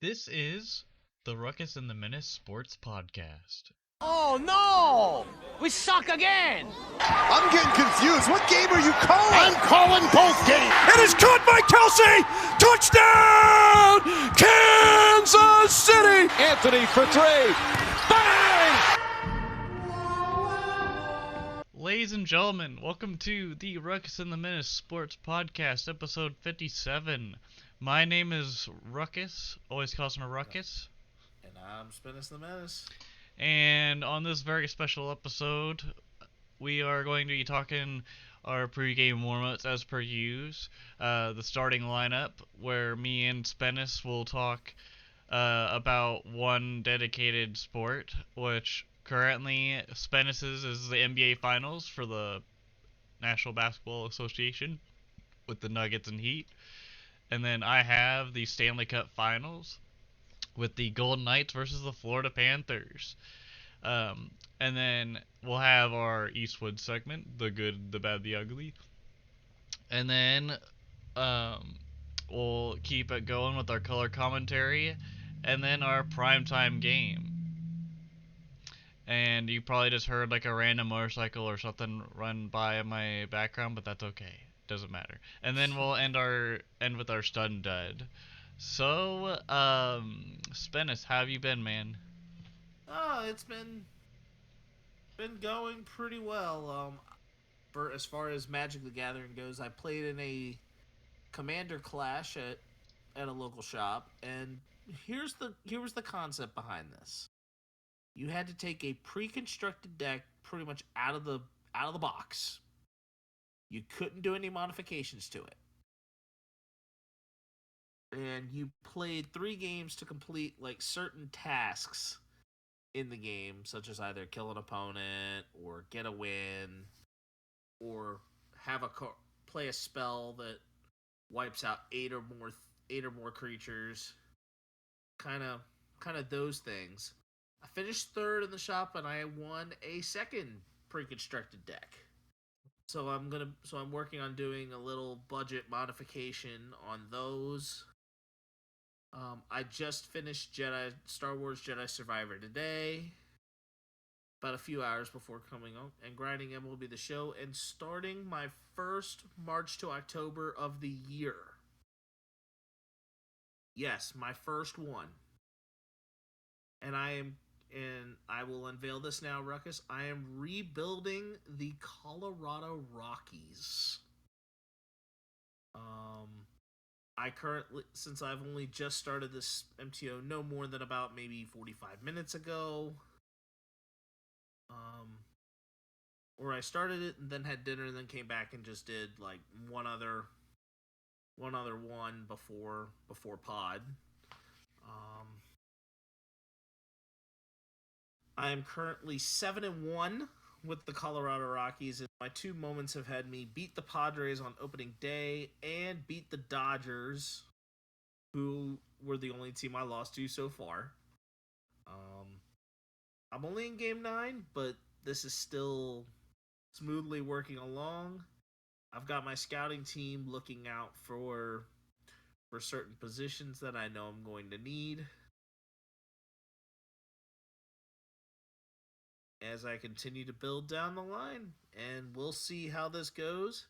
This is the Ruckus and the Menace Sports Podcast. Oh no! We suck again! I'm getting confused. What game are you calling? I'm calling both games. It is caught by Kelsey! Touchdown! Kansas City! Anthony for three. Bang! Ladies and gentlemen, welcome to the Ruckus and the Menace Sports Podcast, episode 57. My name is Ruckus, always calls me Ruckus. And I'm Menace the Menace. And on this very special episode, we are going to be talking our pregame warm-ups as per use. The starting lineup, where me and Menace will talk about one dedicated sport, which currently Menace's is the NBA Finals for the National Basketball Association with the Nuggets and Heat. And then I have the Stanley Cup Finals with the Golden Knights versus the Florida Panthers. And then we'll have our Eastwood segment, the good, the bad, the ugly. And then we'll keep it going with our color commentary and then our primetime game. And you probably just heard like a random motorcycle or something run by in my background, but that's okay. Doesn't matter. And then we'll end with our stud and dud. So, Menace, how have you been, man? Oh, it's been going pretty well. For as far as Magic the Gathering goes, I played in a Commander Clash at a local shop, and here was the concept behind this. You had to take a pre-constructed deck pretty much out of the box. You couldn't do any modifications to it. And you played 3 games to complete like certain tasks in the game, such as either kill an opponent or get a win or have play a spell that wipes out 8 or more creatures. Kind of those things. I finished 3rd in the shop and I won a 2nd pre-constructed deck. So I'm working on doing a little budget modification on those. I just finished Star Wars Jedi Survivor today, about a few hours before coming on and grinding MLB The Show and starting my first March to October of the year. Yes, my first one. And I will unveil this now, Ruckus. I am rebuilding the Colorado Rockies. Since I've only just started this MTO no more than about maybe 45 minutes ago. Or I started it and then had dinner and then came back and just did like one other one before pod. I am currently 7-1 with the Colorado Rockies, and my 2 moments have had me beat the Padres on opening day and beat the Dodgers, who were the only team I lost to so far. I'm only in Game 9, but this is still smoothly working along. I've got my scouting team looking out for certain positions that I know I'm going to need as I continue to build down the line, and we'll see how this goes,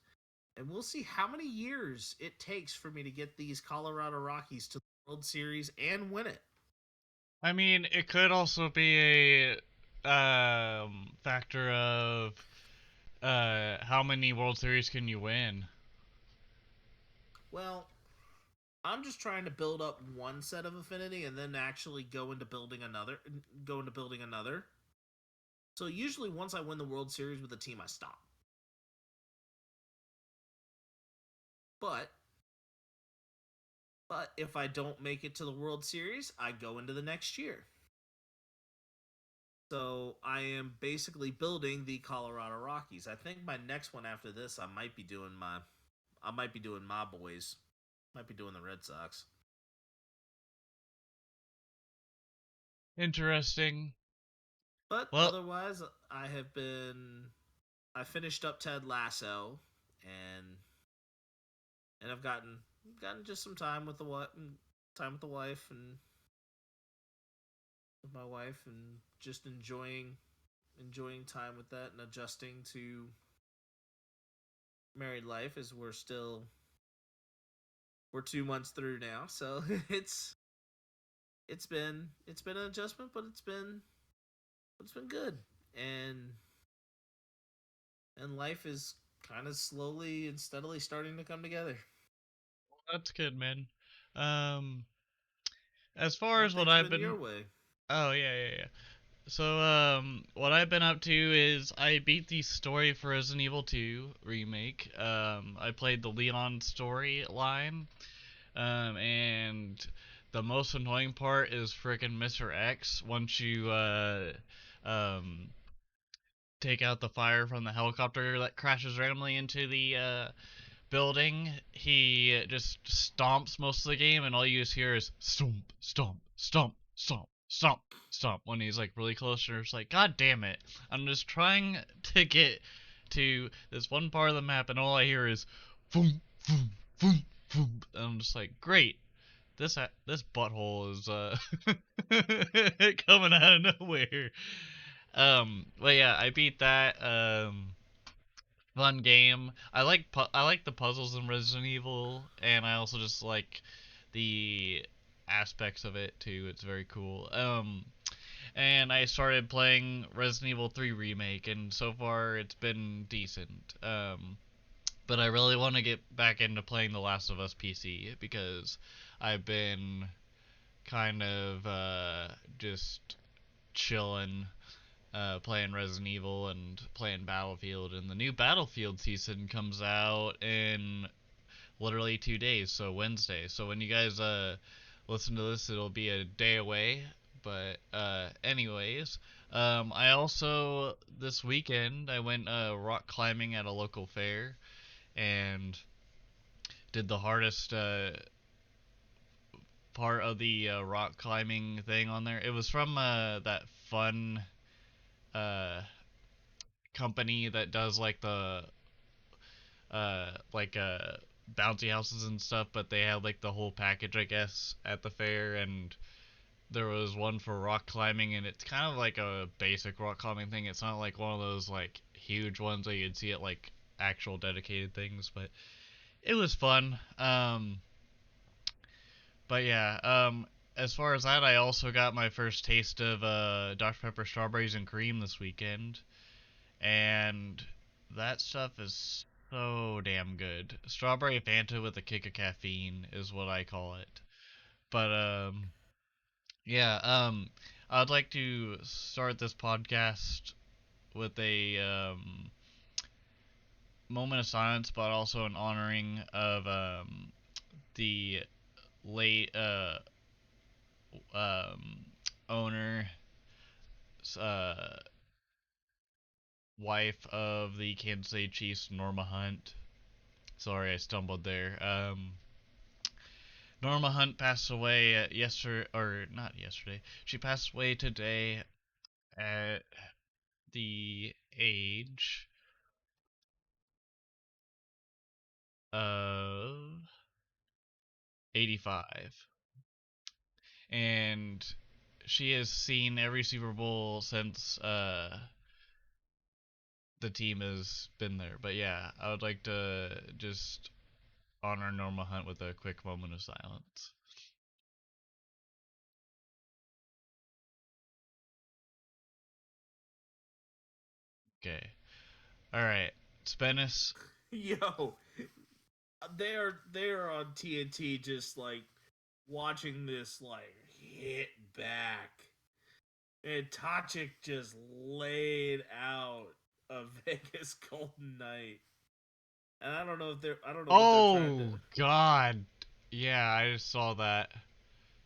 and we'll see how many years it takes for me to get these Colorado Rockies to the World Series and win it. I mean, it could also be a factor of how many World Series can you win? Well, I'm just trying to build up one set of affinity and then actually go into building another. So usually once I win the World Series with a team, I stop. But if I don't make it to the World Series, I go into the next year. So I am basically building the Colorado Rockies. I think my next one after this, I might be doing my boys. Might be doing the Red Sox. Interesting. But otherwise, I finished up Ted Lasso, and I've gotten just some time with the wife and with my wife and just enjoying time with that and adjusting to married life as we're 2 months through now. So it's been an adjustment, but it's been good. And life is kind of slowly and steadily starting to come together. That's good, man. Um, as far How as what things I've been been, your way? oh yeah. So, what I've been up to is I beat the story for Resident Evil 2 remake. I played the Leon storyline, and the most annoying part is frickin' Mr. X. Once you um, take out the fire from the helicopter that crashes randomly into the building, he just stomps most of the game, and all you just hear is stomp, stomp, stomp, stomp, stomp, stomp. When he's like really close, and it's like, God damn it! I'm just trying to get to this one part of the map, and all I hear is boom, boom, boom, boom. And I'm just like, great. This butthole is coming out of nowhere. But yeah, I beat that. Fun game. I like the puzzles in Resident Evil, and I also just like the aspects of it too. It's very cool. And I started playing Resident Evil 3 remake, and so far it's been decent. But I really want to get back into playing The Last of Us PC because I've been kind of just chilling, playing Resident Evil and playing Battlefield. And the new Battlefield season comes out in literally 2 days, so Wednesday. So when you guys listen to this, it'll be a day away. But anyways, I also this weekend I went rock climbing at a local fair and did the hardest part of the rock climbing thing on there. It was from that fun uh, company that does like the like bouncy houses and stuff, but they had like the whole package, I guess, at the fair. And there was one for rock climbing, and it's kind of like a basic rock climbing thing. It's not like one of those like huge ones that you'd see at like actual dedicated things, but it was fun. But yeah, as far as that, I also got my first taste of Dr. Pepper strawberries and cream this weekend, and that stuff is so damn good. Strawberry Fanta with a kick of caffeine is what I call it. But yeah, I'd like to start this podcast with a moment of silence, but also an honoring of the late um, owner, uh, wife of the Kansas City Chiefs, Norma Hunt. Sorry, I stumbled there. Norma Hunt passed away yesterday, or not yesterday. She passed away today at the age of 85. And she has seen every Super Bowl since the team has been there. But yeah, I would like to just honor Norma Hunt with a quick moment of silence. Okay. All right. Spenice. Yo, they're on TNT just like watching this like hit back, and Toxic just laid out a Vegas Golden Knight. And I don't know if they're I don't know what they're trying to. Oh God. Yeah, I just saw that.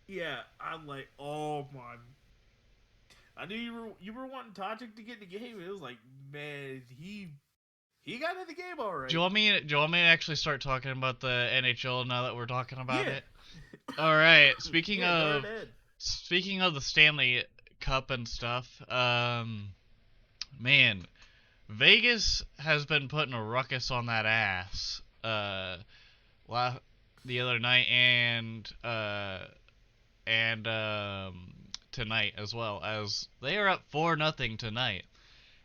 Yeah, I'm like, oh my. I knew you were wanting Toxic to get in the game. It was like, man, he got in the game all right. Do you want me? Do you want me to actually start talking about the NHL now that we're talking about Yeah. it? All right. Yeah, go ahead. Speaking of the Stanley Cup and stuff, man, Vegas has been putting a ruckus on that ass. The other night, and tonight as well, as they are up 4-0 tonight.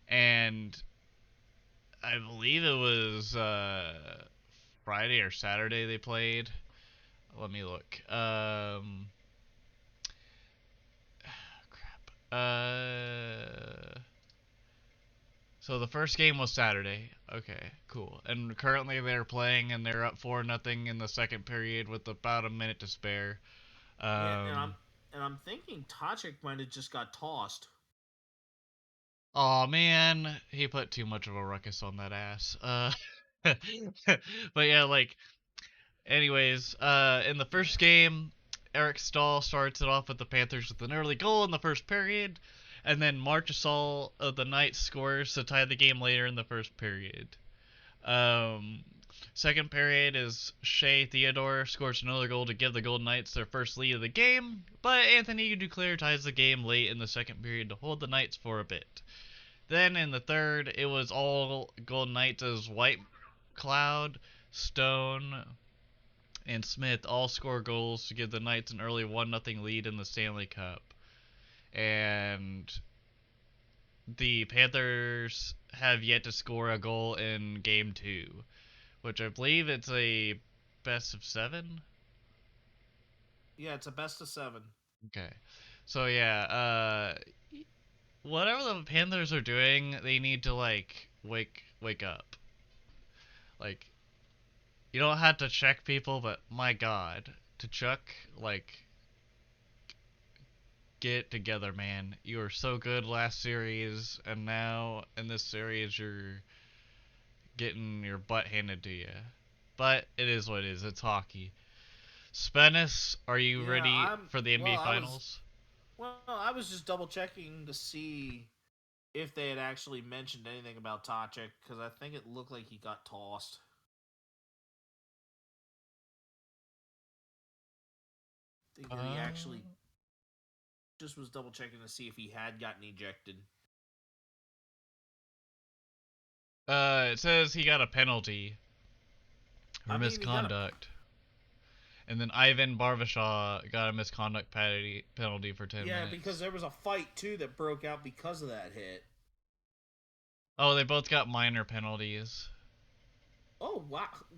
And I believe it was Friday or Saturday they played. Let me look. Crap. So the first game was Saturday. Okay, cool. And currently they're playing, and they're up 4-0 in the second period with about a minute to spare. Yeah, and I'm thinking Tajik might have just got tossed. Oh man, he put too much of a ruckus on that ass. But yeah, like, anyways, in the first game, Eric Stahl starts it off with the Panthers with an early goal in the first period, and then Marchessault of the Knights scores to tie the game later in the first period. Um, Second period is Shea Theodore scores another goal to give the Golden Knights their first lead of the game, but Anthony Duclair ties the game late in the second period to hold the Knights for a bit. Then in the third, it was all Golden Knights as White Cloud, Stone, and Smith all score goals to give the Knights an early 1-0 lead in the Stanley Cup. And the Panthers have yet to score a goal in Game 2, which I believe it's a best of 7? Yeah, it's a best of 7. Okay. So yeah, whatever the Panthers are doing, they need to, like, wake up. Like, you don't have to check people, but my god, Chuck, like, get it together, man. You were so good last series, and now in this series you're getting your butt handed to you. But it is what it is. It's hockey. Spennis, are you Yeah, ready for the NBA well, Finals? I was just double checking to see if they had actually mentioned anything about Tajik, because I think it looked like he got tossed. I think that he actually just was double checking to see if he had gotten ejected. It says he got a penalty for misconduct. And then Ivan Barbashaw got a misconduct penalty for 10 minutes. Yeah, because there was a fight, too, that broke out because of that hit. Oh, they both got minor penalties. Oh,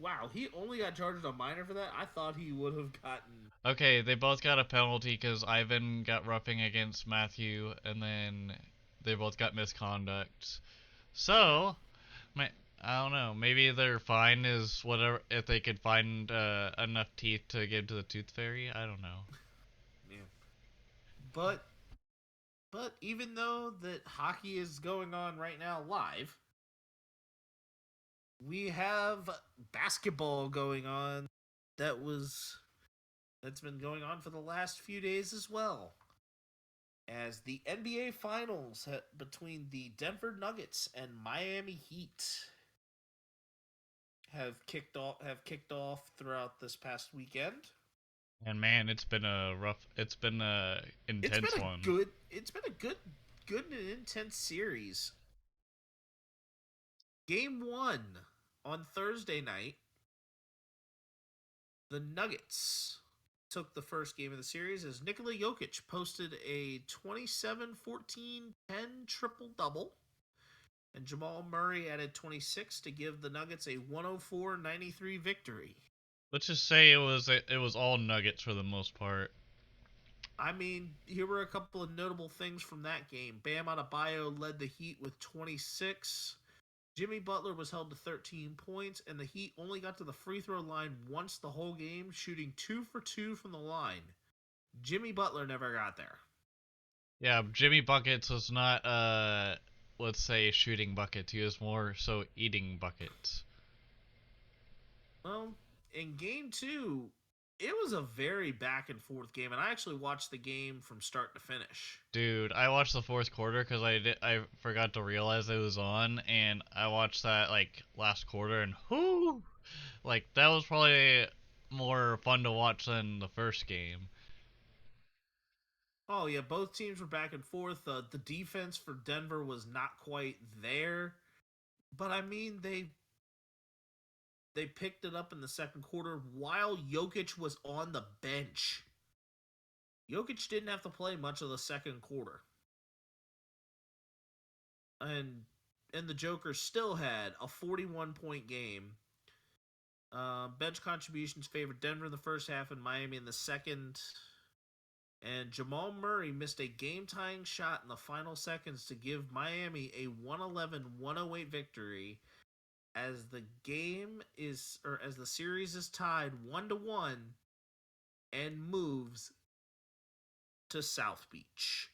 wow. He only got charged a minor for that? I thought he would have gotten... Okay, they both got a penalty because Ivan got roughing against Matthew, and then they both got misconduct. So, I don't know. Maybe their fine is whatever, if they could find enough teeth to give to the Tooth Fairy. I don't know. Yeah. But even though that hockey is going on right now live, we have basketball going on that's been going on for the last few days as well. As the NBA Finals between the Denver Nuggets and Miami Heat have kicked off throughout this past weekend. And man, it's been a intense one. It's been a good and intense series. Game 1 on Thursday night, the Nuggets took the first game of the series as Nikola Jokic posted a 27, 14, 10 triple-double, and Jamal Murray added 26 to give the Nuggets a 104-93 victory. Let's just say it was all Nuggets for the most part. I mean, here were a couple of notable things from that game. Bam Adebayo led the Heat with 26. Jimmy Butler was held to 13 points, and the Heat only got to the free throw line once the whole game, shooting 2 for 2 from the line. Jimmy Butler never got there. Yeah, Jimmy Buckets was not, let's say, shooting buckets. He was more so eating buckets. Well, in Game 2, it was a very back and forth game, and I actually watched the game from start to finish. Dude, I watched the fourth quarter because I forgot to realize it was on, and I watched that like last quarter, and whoo, like that was probably more fun to watch than the first game. Oh yeah, both teams were back and forth. The defense for Denver was not quite there, but I mean they picked it up in the second quarter while Jokic was on the bench. Jokic didn't have to play much of the second quarter. And the Joker still had a 41-point game. Bench contributions favored Denver in the first half and Miami in the second. And Jamal Murray missed a game-tying shot in the final seconds to give Miami a 111-108 victory as the series is tied 1-1 and moves to South Beach.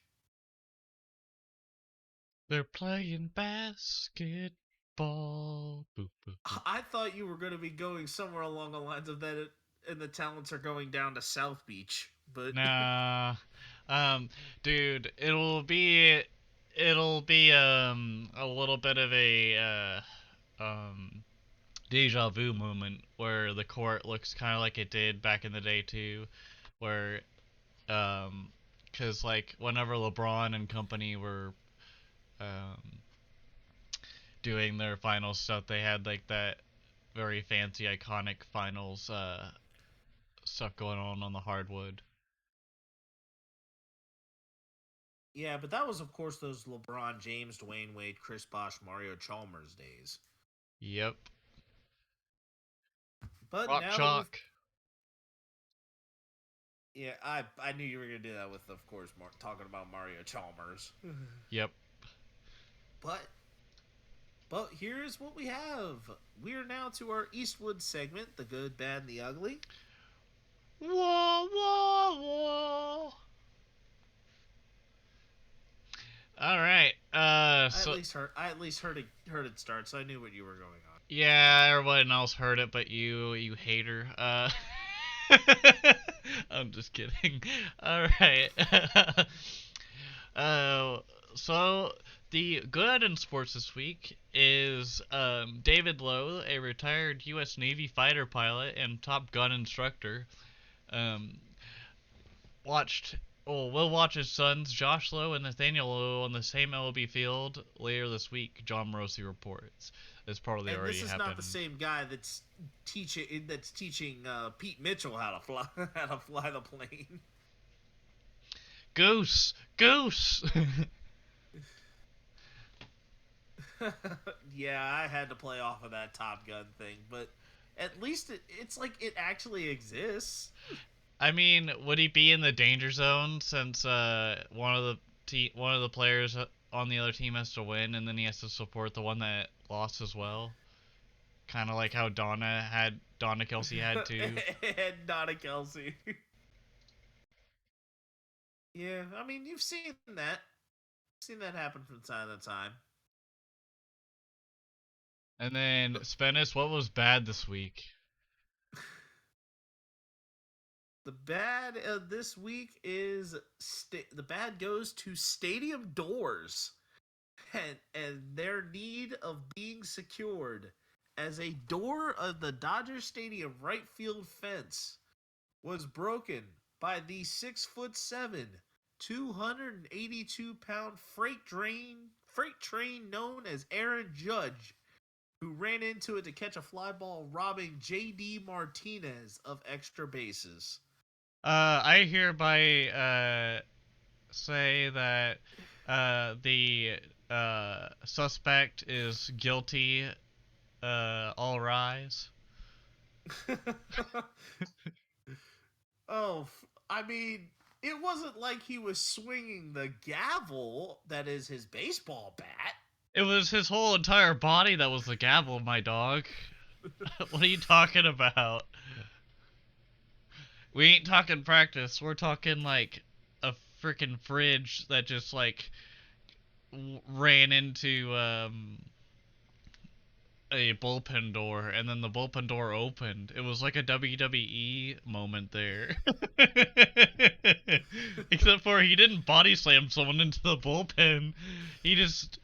They're playing basketball. Boop, boop, boop. I thought you were going to be going somewhere along the lines of that, and the Talents are going down to South Beach, but Nah, dude, it'll be a little bit of a deja vu moment where the court looks kind of like it did back in the day too, where cause like whenever LeBron and company were doing their finals stuff, they had like that very fancy iconic finals stuff going on the hardwood. yeah, but that was, of course, those LeBron James, Dwayne Wade, Chris Bosh, Mario Chalmers days. Yep. But Rock now chalk. yeah, I knew you were going to do that with, of course, talking about Mario Chalmers. Yep. But here's what we have. We are now to our Eastwood segment, the good, bad, and the ugly. Whoa, whoa, whoa. All right. I So at least heard it start, so I knew what you were going on. yeah, everyone else heard it, but you hater. I'm just kidding. All right. So the good in sports this week is David Lowe, a retired U.S. Navy fighter pilot and Top Gun instructor, will watch his sons Josh Lowe and Nathaniel Lowe on the same MLB field later this week. John Morosi reports. This probably And already this is happened. not the same guy that's teaching Pete Mitchell how to fly the plane. Goose. Yeah, I had to play off of that Top Gun thing, but at least it's like it actually exists. I mean, would he be in the danger zone since one of the players on the other team has to win, and then he has to support the one that lost as well? Kind of like how Donna Kelsey had to. And Donna Kelsey. Yeah, I mean, you've seen that happen from time to time. And then Spennis, what was bad this week? The bad this week is the bad goes to stadium doors and their need of being secured, as a door of the Dodger Stadium right field fence was broken by the 6'7", 282-pound freight train known as Aaron Judge, who ran into it to catch a fly ball, robbing J.D. Martinez of extra bases. I hereby say that the suspect is guilty. All rise. Oh, I mean, it wasn't like he was swinging the gavel that is his baseball bat. It was his whole entire body that was the gavel, my dog. What are you talking about? We ain't talking practice. We're talking like a freaking fridge that just like ran into a bullpen door, and then the bullpen door opened. It was like a WWE moment there. Except for he didn't body slam someone into the bullpen. He just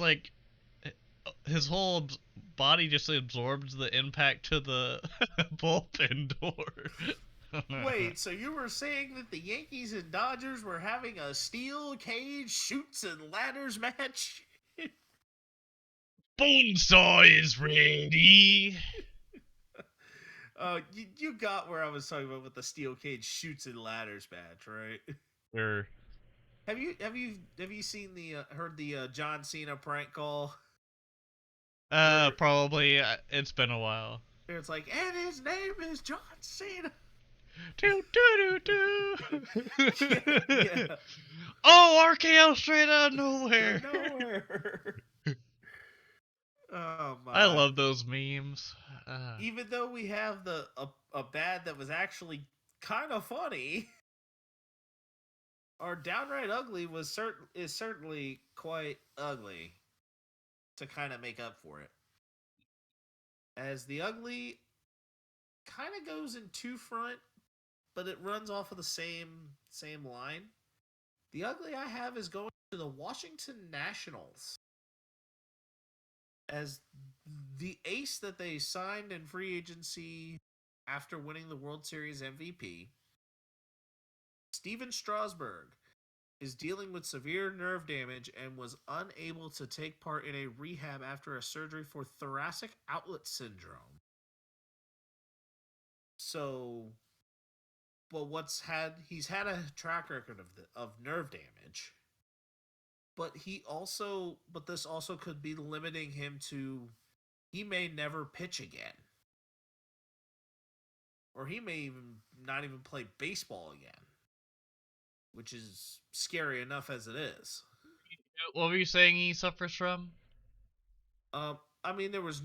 like his whole body just absorbed the impact to the bullpen door. Wait, so you were saying that the Yankees and Dodgers were having a steel cage shoots and ladders match? Bonesaw is ready. You got where I was talking about with the steel cage shoots and ladders match, right? Sure. Have you seen heard the John Cena prank call? Probably. It's been a while. Where it's like, and his name is John Cena. Do do do do. Yeah. Oh, RKO straight out of nowhere. Nowhere. Oh my! I love those memes. Even though we have a bad that was actually kind of funny, our downright ugly is certainly quite ugly to kind of make up for it. As the ugly kind of goes in two front, but it runs off of the same line. The ugly I have is going to the Washington Nationals. As the ace that they signed in free agency after winning the World Series MVP, Steven Strasburg is dealing with severe nerve damage and was unable to take part in a rehab after a surgery for thoracic outlet syndrome. So, but he's had a track record of nerve damage. But this also could be limiting him to, he may never pitch again. Or he may not even play baseball again. Which is scary enough as it is. What were you saying he suffers from? I mean, there was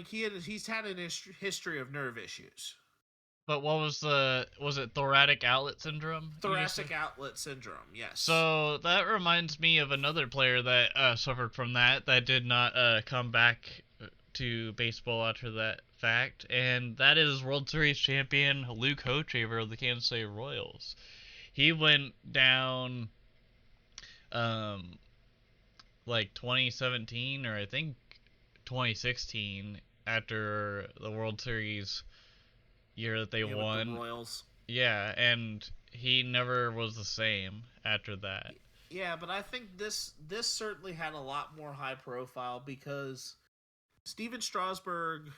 he's had a history of nerve issues. But what was it thoracic outlet syndrome? Thoracic outlet syndrome, yes. So that reminds me of another player that suffered from that did not come back to baseball after that fact, and that is World Series champion Luke Hochevar of the Kansas City Royals. He went down like 2017 or I think 2016 after the World Series year that they won. With the Royals. Yeah, and he never was the same after that. Yeah, but I think this certainly had a lot more high profile because Steven Strasburg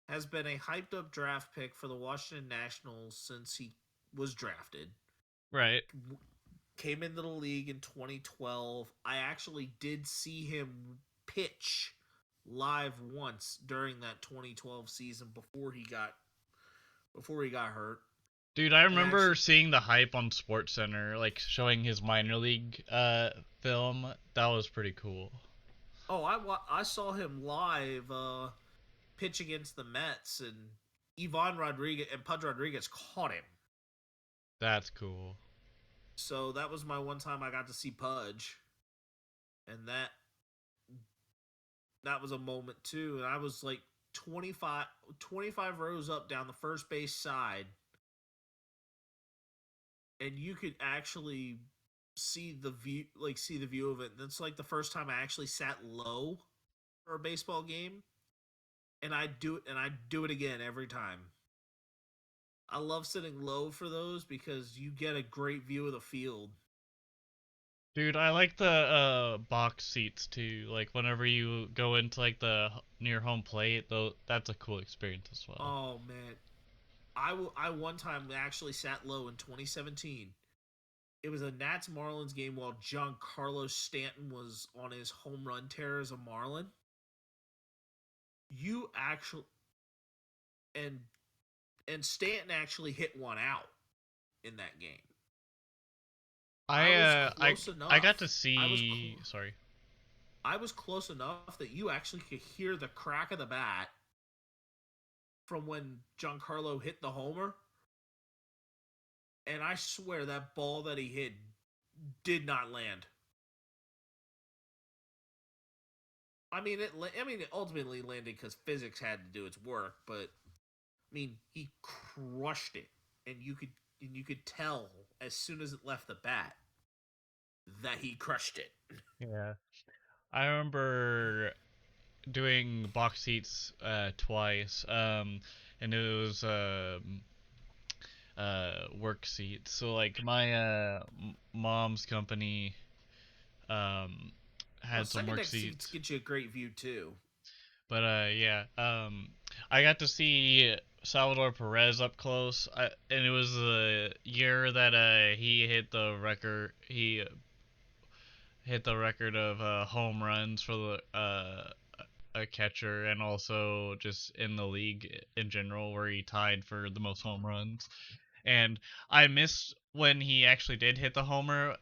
has been a hyped up draft pick for the Washington Nationals since he was drafted. Right. Came into the league in 2012. I actually did see him pitch live once during that 2012 season before he got hurt. Dude, I remember seeing the hype on SportsCenter, like showing his minor league film. That was pretty cool. Oh, I saw him live pitch against the Mets, and Pudge Rodriguez caught him. That's cool. So that was my one time I got to see Pudge, and that was a moment too. And I was like 25 rows up down the first base side, and you could actually see the view of it. That's like the first time I actually sat low for a baseball game, and I do it again every time. I love sitting low for those because you get a great view of the field. Dude, I like the box seats too. Like whenever you go into like the near home plate, though, that's a cool experience as well. Oh man, I one time actually sat low in 2017. It was a Nats Marlins game while Giancarlo Stanton was on his home run tear as a Marlin. And Stanton actually hit one out in that game. I got to see. Sorry. I was close enough that you actually could hear the crack of the bat from when Giancarlo hit the homer. And I swear that ball that he hit did not land. I mean, it ultimately landed because physics had to do its work, but I mean, he crushed it, and you could tell as soon as it left the bat that he crushed it. Yeah, I remember doing box seats twice, and it was work seats. So like my mom's company had some work seats. Get you a great view too. But yeah, I got to see Salvador Perez up close, and it was the year that he hit the record. He hit the record of home runs for a catcher, and also just in the league in general, where he tied for the most home runs. And I missed when he actually did hit the homer,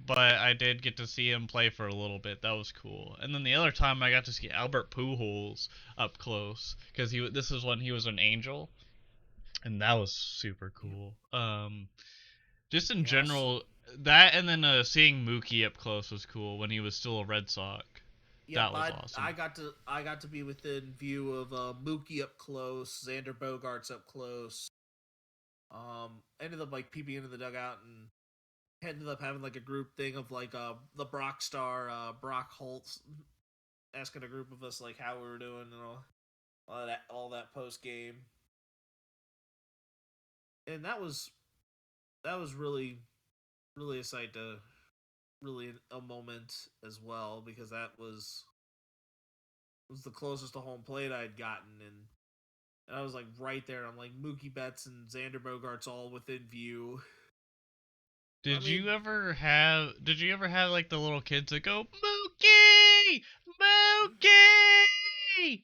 but I did get to see him play for a little bit. That was cool. And then the other time I got to see Albert Pujols up close, because this is when he was an Angel, and that was super cool. Just in Yes. general, that, and then seeing Mookie up close was cool when he was still a Red Sox. Yep, That was I awesome. got to be within view of Mookie up close, Xander Bogaerts up close. Ended up like peeping into the dugout and ended up having like a group thing of like the Brock star Brock Holtz asking a group of us like how we were doing and all that post game, and that was really a sight to really a moment as well because that was the closest to home plate I'd gotten, and I was like right there. I'm like Mookie Betts and Xander Bogaerts all within view. I Did mean, you ever have? Did you ever have like the little kids that go Mookie, Mookie?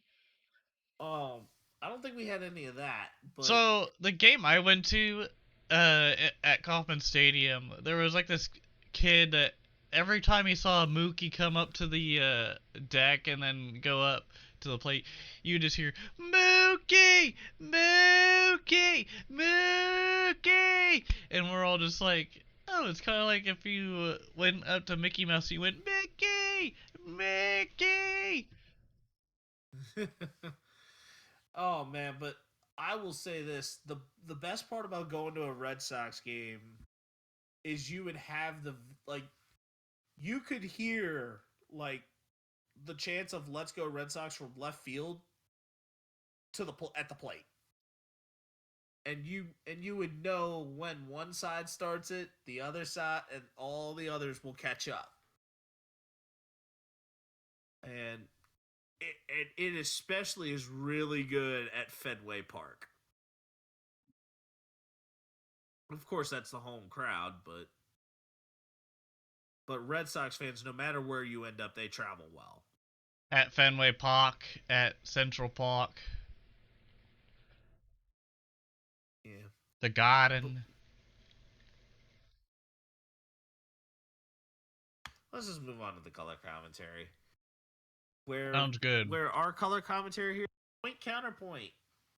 um, I don't think we had any of that, but So the game I went to, at Kauffman Stadium, there was like this kid that every time he saw a Mookie come up to the deck and then go up to the plate, you just hear Mookie, Mookie, Mookie, and we're all just like, oh, it's kind of like if you went up to Mickey Mouse, you went Mickey, Mickey. oh man, but I will say this: the best part about going to a Red Sox game is you would have the like you could hear like the chance of "Let's go Red Sox" from left field to at the plate, and you would know when one side starts it, the other side, and all the others will catch up, and it especially is really good at Fenway Park. Of course, that's the home crowd, but Red Sox fans, no matter where you end up, they travel well. At Fenway Park, at Central Park, Yeah. the But Garden. let's just move on to the color commentary. Where Sounds good. where our color commentary here point counterpoint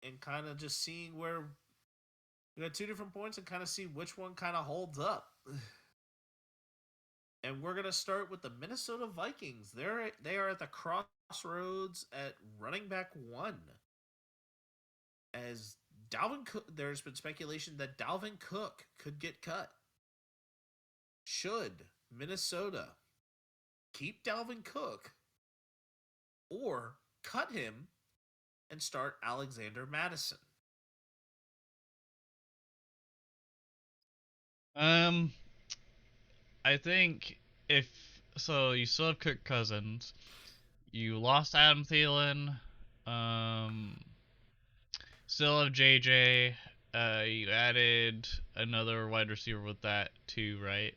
and kind of just seeing where we got two different points and kind of see which one kind of holds up. And we're gonna start with the Minnesota Vikings. They are at the crossroads at running back one. As Dalvin Cook, there's been speculation that Dalvin Cook could get cut. Should Minnesota keep Dalvin Cook or cut him and start Alexander Madison? Um, I think if so, you still have Kirk Cousins. You lost Adam Thielen. Um, still have JJ. You added another wide receiver with that too, right?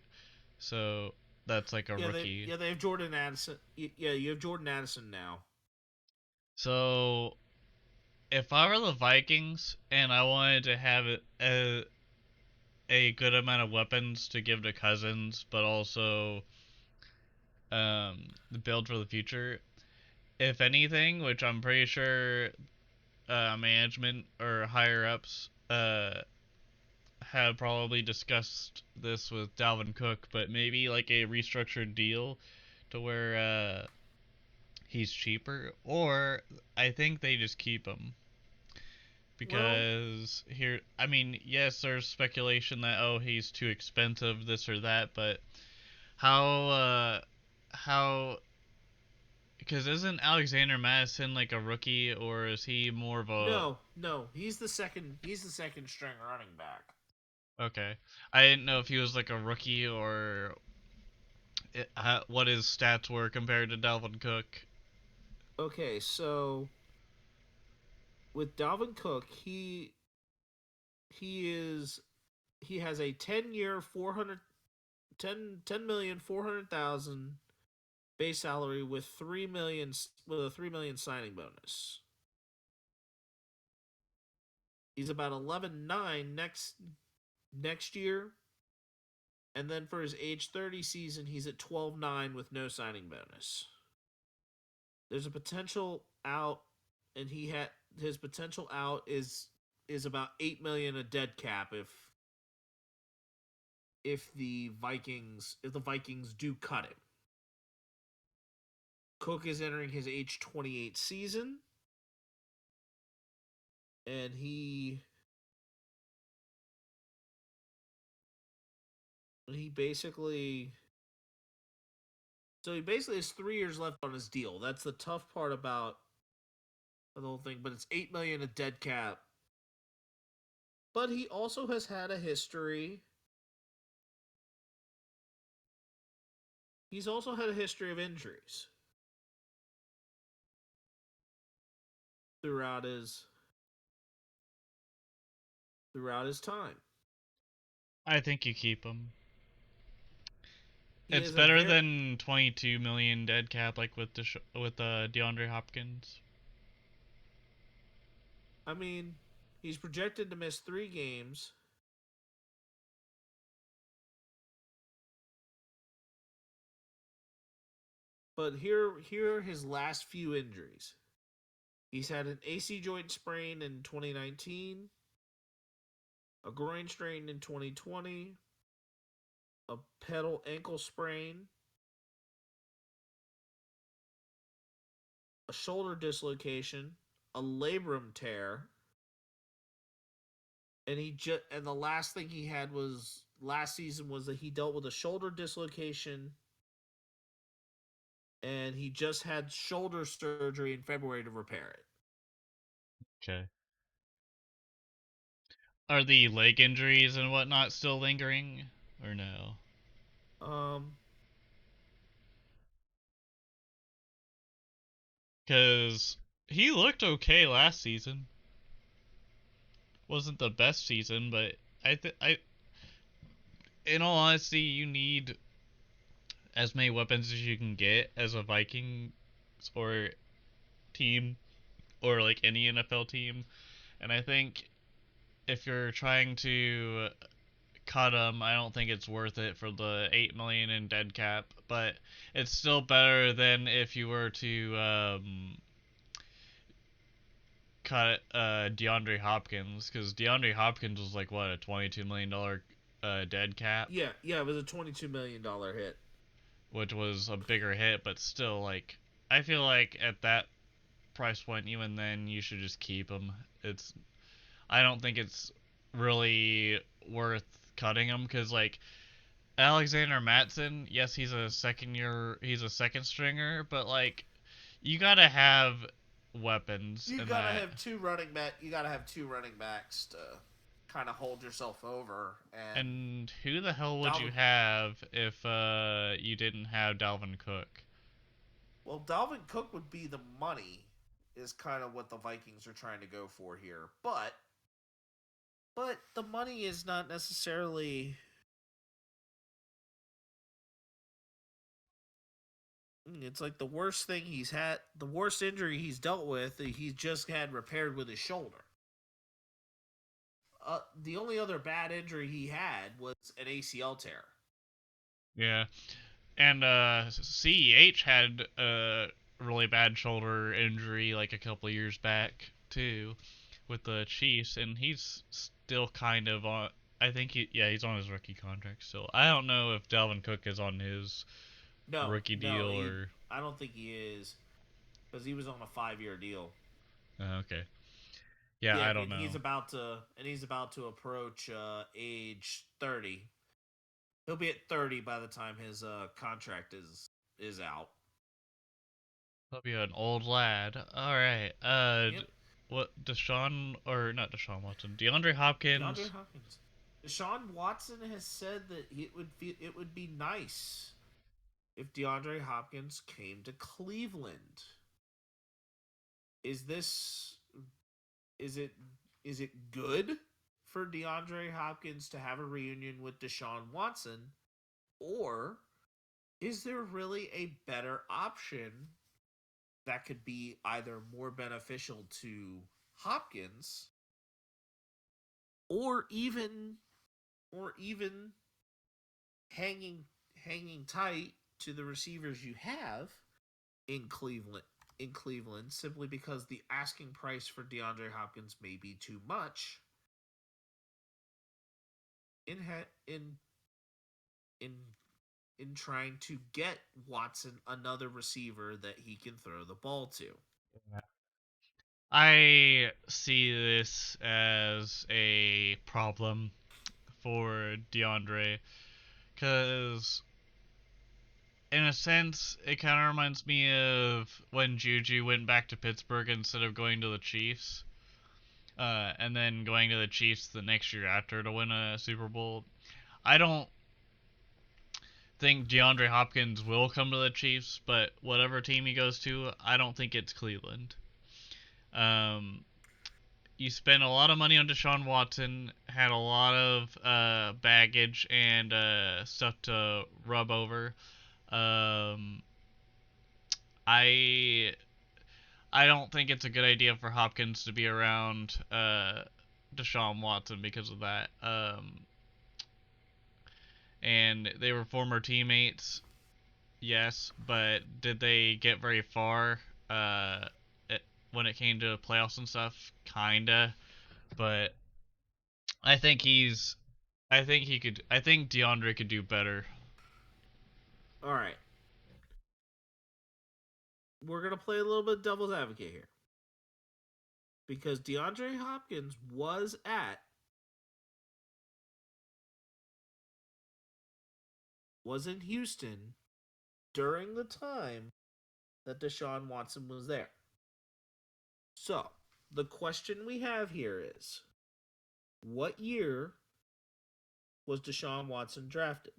So that's like a rookie. They have Jordan Addison. Yeah, you have Jordan Addison now. So if I were the Vikings and I wanted to have a good amount of weapons to give to Cousins, but also the build for the future, if anything, which I'm pretty sure management or higher ups have probably discussed this with Dalvin Cook, but maybe like a restructured deal to where he's cheaper, or I think they just keep him. Well, Because here, I mean, yes, there's speculation that oh he's too expensive, this or that, but how because isn't Alexander Madison like a rookie, or is he more of a no, he's the second. He's the second string running back. okay? I didn't know if he was like a rookie or what his stats were compared to Dalvin Cook. Okay, so with Dalvin Cook, he has a 10-year 10,400,000 base salary with 3 million with a 3 million signing bonus. He's about 11.9 next year. And then for his age 30 season, he's at 12.9 with no signing bonus. There's a potential out, and his potential out is about 8 million a dead cap if the Vikings do cut him. Cook is entering his age 28 season, and he basically has 3 years left on his deal. That's the tough part about the whole thing, but it's 8 million a dead cap. But he also has had a history. He's also had a history of injuries throughout his time. I think you keep him. He It's is better than 22 million dead cap like with DeAndre Hopkins. I mean, he's projected to miss 3 games. But here are his last few injuries. He's had an AC joint sprain in 2019, a groin strain in 2020, a pedal ankle sprain, a shoulder dislocation, a labrum tear, and the last thing he had was last season was that he dealt with a shoulder dislocation, and he just had shoulder surgery in February to repair it. Okay. Are the leg injuries and whatnot still lingering, or no? Because he looked okay last season. Wasn't the best season, but in all honesty, you need as many weapons as you can get as a Vikings or team, or like any NFL team. And I think if you're trying to cut him, I don't think it's worth it for the 8 million in dead cap. But it's still better than if you were to cut DeAndre Hopkins, because DeAndre Hopkins was like what, a $22 million dead cap. Yeah, it was a $22 million hit, which was a bigger hit, but still, like, I feel like at that price point, even then, you should just keep him. I don't think it's really worth cutting him, because like Alexander Mattson, yes, he's a second stringer, but like you gotta have weapons. You gotta have two running backs to kind of hold yourself over. And who the hell would you have if you didn't have Dalvin Cook? Well, Dalvin Cook would be the money, is kind of what the Vikings are trying to go for here. But the money is not necessarily. It's like the worst thing he's had, the worst injury he's dealt with, he just had repaired with his shoulder. The only other bad injury he had was an ACL tear. Yeah. And CEH had a really bad shoulder injury like a couple of years back too with the Chiefs, and he's still kind of on. I think he's on his rookie contract still. I don't know if Dalvin Cook is on his rookie deal or. I don't think he is, because he was on a 5-year deal. Okay. Yeah, I don't know. He's about to approach age 30. He'll be at 30 by the time his contract is out. He'll be an old lad. All right. Yep. What Deshaun or not Deshaun Watson? DeAndre Hopkins. Deshaun Watson has said that it would be nice if DeAndre Hopkins came to Cleveland. Is this Is it good for DeAndre Hopkins to have a reunion with Deshaun Watson, or is there really a better option that could be either more beneficial to Hopkins or even hanging tight to the receivers you have in Cleveland simply because the asking price for DeAndre Hopkins may be too much in in in trying to get Watson another receiver that he can throw the ball to. I see this as a problem for DeAndre because, in a sense, it kind of reminds me of when Juju went back to Pittsburgh instead of going to the Chiefs, and then going to the Chiefs the next year after to win a Super Bowl. I don't think DeAndre Hopkins will come to the Chiefs, but whatever team he goes to, I don't think it's Cleveland. You spent a lot of money on Deshaun Watson, had a lot of baggage and stuff to rub over. Um, I I don't think it's a good idea for Hopkins to be around Deshaun Watson because of that. And they were former teammates, yes, but did they get very far when it came to playoffs and stuff? Kinda, but I think he's. I think DeAndre could do better. All right. We're going to play a little bit devil's advocate here. Because DeAndre Hopkins was in Houston during the time that Deshaun Watson was there. So, the question we have here is, what year was Deshaun Watson drafted?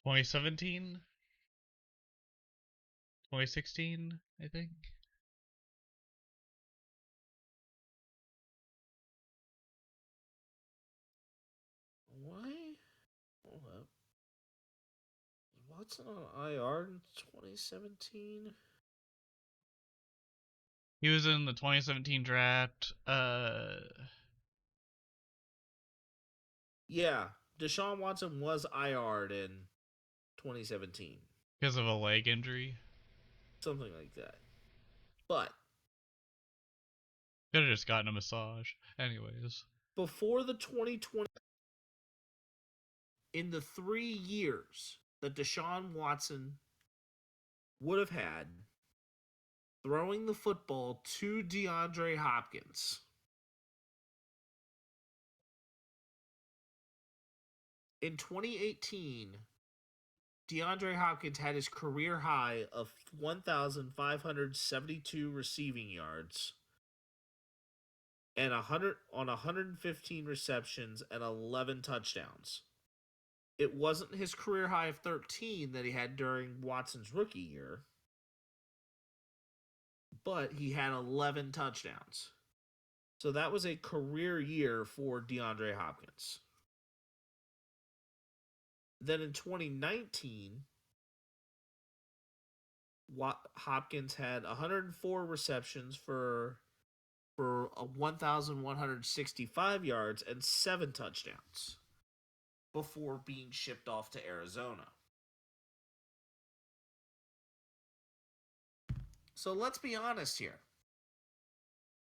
2017, 2016, I think. Why? Hold up. Watson on IR in 2017? He was in the 2017 draft. Yeah, Deshaun Watson was IR'd in 2017. Because of a leg injury. Something like that. But Could have just gotten a massage. Anyways. before the 2020, in the 3 years that Deshaun Watson would have had throwing the football to DeAndre Hopkins, in 2018, DeAndre Hopkins had his career high of 1,572 receiving yards and 115 receptions and 11 touchdowns. It wasn't his career high of 13 that he had during Watson's rookie year, but he had 11 touchdowns. So that was a career year for DeAndre Hopkins. Then in 2019, Hopkins had 104 receptions for 1,165 yards and 7 touchdowns before being shipped off to Arizona. So let's be honest here.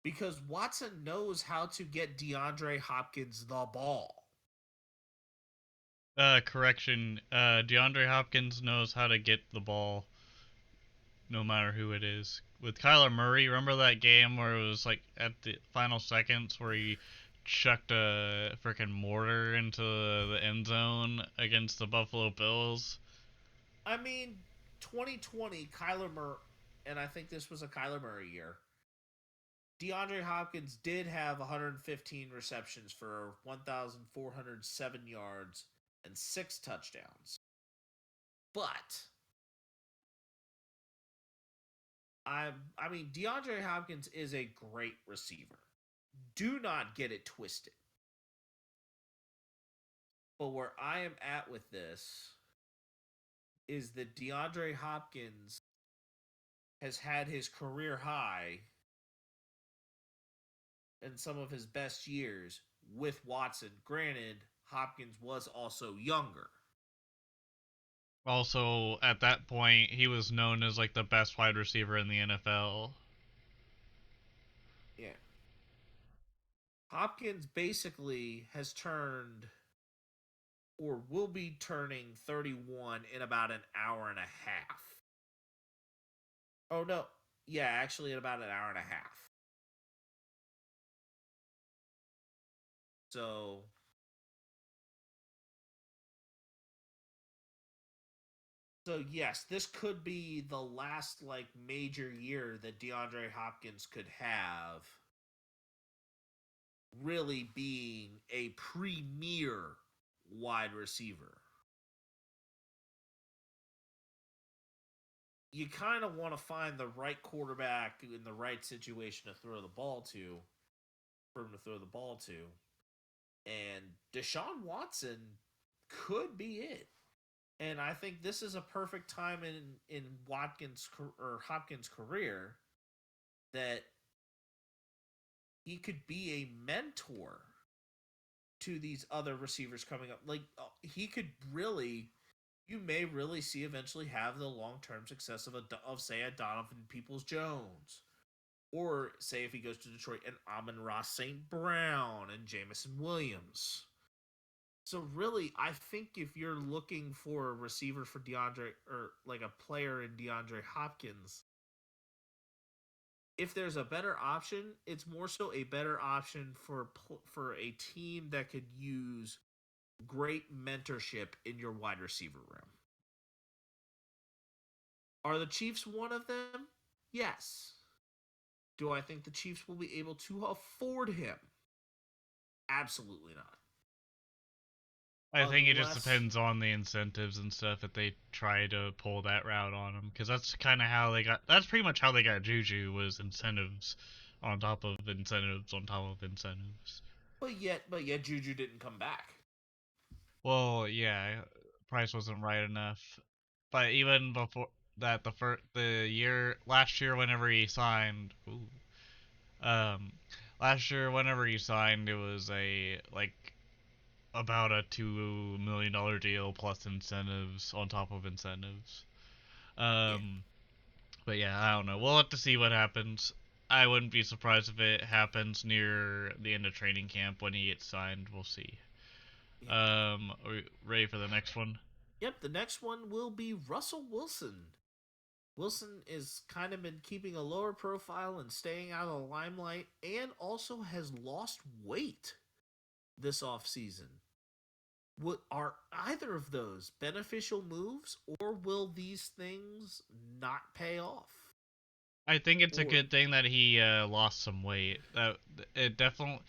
Because Watson knows how to get DeAndre Hopkins the ball. Correction. DeAndre Hopkins knows how to get the ball no matter who it is. With Kyler Murray, remember that game where it was like at the final seconds where he chucked a freaking mortar into the end zone against the Buffalo Bills? I mean, 2020, Kyler Murray, and I think this was a Kyler Murray year, DeAndre Hopkins did have 115 receptions for 1,407 yards and 6 touchdowns. But I mean, DeAndre Hopkins is a great receiver. Do not get it twisted. But where I am at with this is that DeAndre Hopkins has had his career high in some of his best years with Watson. Granted, Hopkins was also younger. Also, at that point, he was known as like the best wide receiver in the NFL. Yeah. Hopkins basically has turned or will be turning 31 in about an hour and a half. Oh, no. Yeah, actually, in about an hour and a half. So, yes, this could be the last like major year that DeAndre Hopkins could have, really being a premier wide receiver. You kind of want to find the right quarterback in the right situation to throw the ball to, for him to throw the ball to. And Deshaun Watson could be it. And I think this is a perfect time in Watkins or Hopkins' career that he could be a mentor to these other receivers coming up. Like he could really, you may really see eventually have the long-term success of say a Donovan Peoples-Jones, or say if he goes to Detroit, an Amon-Ra St. Brown and Jameson Williams. So really, I think if you're looking for a receiver for DeAndre, or like a player in DeAndre Hopkins, if there's a better option, it's more so a better option for a team that could use great mentorship in your wide receiver room. Are the Chiefs one of them? Yes. Do I think the Chiefs will be able to afford him? Absolutely not. I think it just depends on the incentives and stuff if they try to pull that route on him, because that's kind of how they got. That's pretty much how they got Juju, was incentives on top of incentives on top of incentives. But yet Juju didn't come back. Well, yeah, price wasn't right enough. But even before that, last year whenever he signed, last year whenever he signed, it was about a $2 million deal plus incentives on top of incentives. Yeah. But yeah, I don't know. We'll have to see what happens. I wouldn't be surprised if it happens near the end of training camp when he gets signed. We'll see. Are we ready for the next one? Yep, the next one will be Russell Wilson. Wilson is kind of been keeping a lower profile and staying out of the limelight, and also has lost weight this offseason. Are either of those beneficial moves, or will these things not pay off? I think it's a good thing that he lost some weight. It definitely.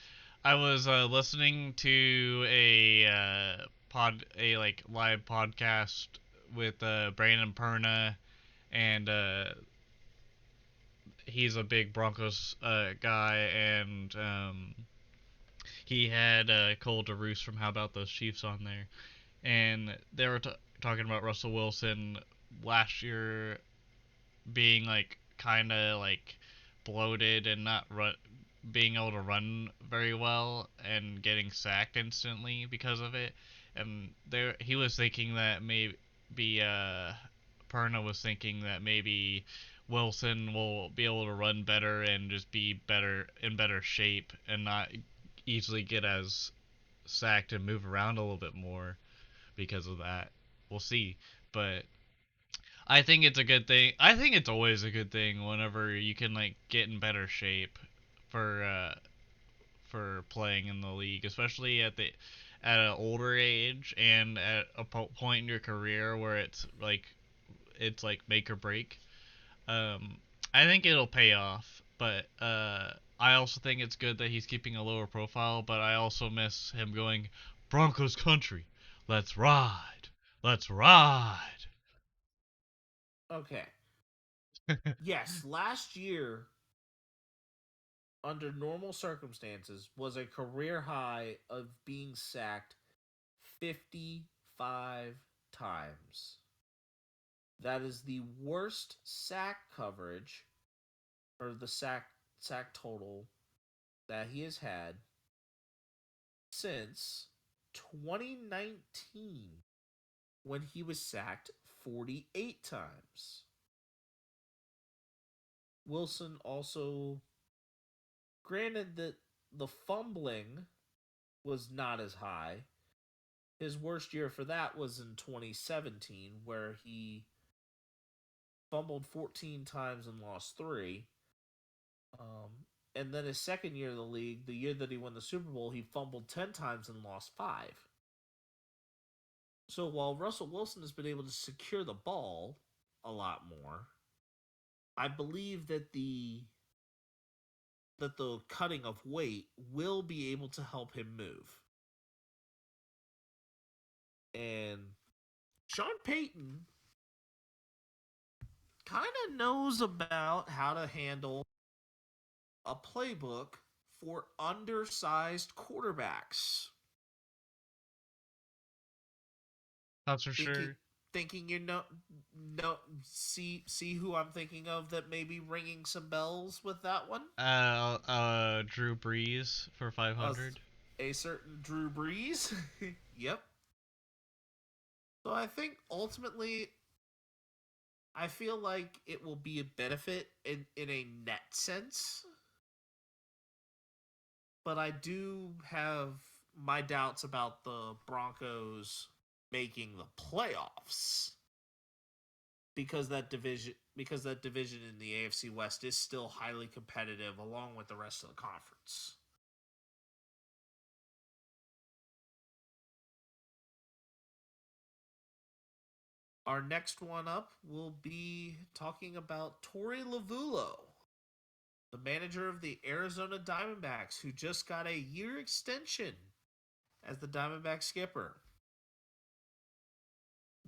I was listening to a live podcast with Brandon Perna, and he's a big Broncos guy, and he had Cole DeRoos from How About Those Chiefs on there, and they were talking about Russell Wilson last year being like kind of like bloated and not being able to run very well and getting sacked instantly because of it. And he was thinking that maybe Perna was thinking that maybe Wilson will be able to run better and just be in better shape and not easily get as sacked and move around a little bit more because of that. We'll see. But I think it's a good thing. I think it's always a good thing whenever you can like get in better shape for playing in the league, especially at an older age and at a point in your career where it's like make or break. I think it'll pay off, but I also think it's good that he's keeping a lower profile. But I also miss him going Broncos country. Let's ride. Let's ride. Okay. Yes, last year, under normal circumstances, was a career high of being sacked 55 times. That is the worst sack coverage, or the sack total that he has had since 2019, when he was sacked 48 times. Wilson also, granted that the fumbling was not as high. His worst year for that was in 2017, where he fumbled 14 times and lost 3. And then his second year in the league, the year that he won the Super Bowl, he fumbled 10 times and lost 5. So while Russell Wilson has been able to secure the ball a lot more, I believe that the cutting of weight will be able to help him move. And Sean Payton kind of knows about how to handle a playbook for undersized quarterbacks. That's for Thinking, sure. thinking you know, no, see who I'm thinking of that may be ringing some bells with that one. Drew Brees for 500. A certain Drew Brees. Yep. So I think ultimately, I feel like it will be a benefit in a net sense. But I do have my doubts about the Broncos making the playoffs, because that division in the AFC West is still highly competitive along with the rest of the conference. Our next one up will be talking about Torey Lovullo, the manager of the Arizona Diamondbacks, who just got a year extension as the Diamondback skipper.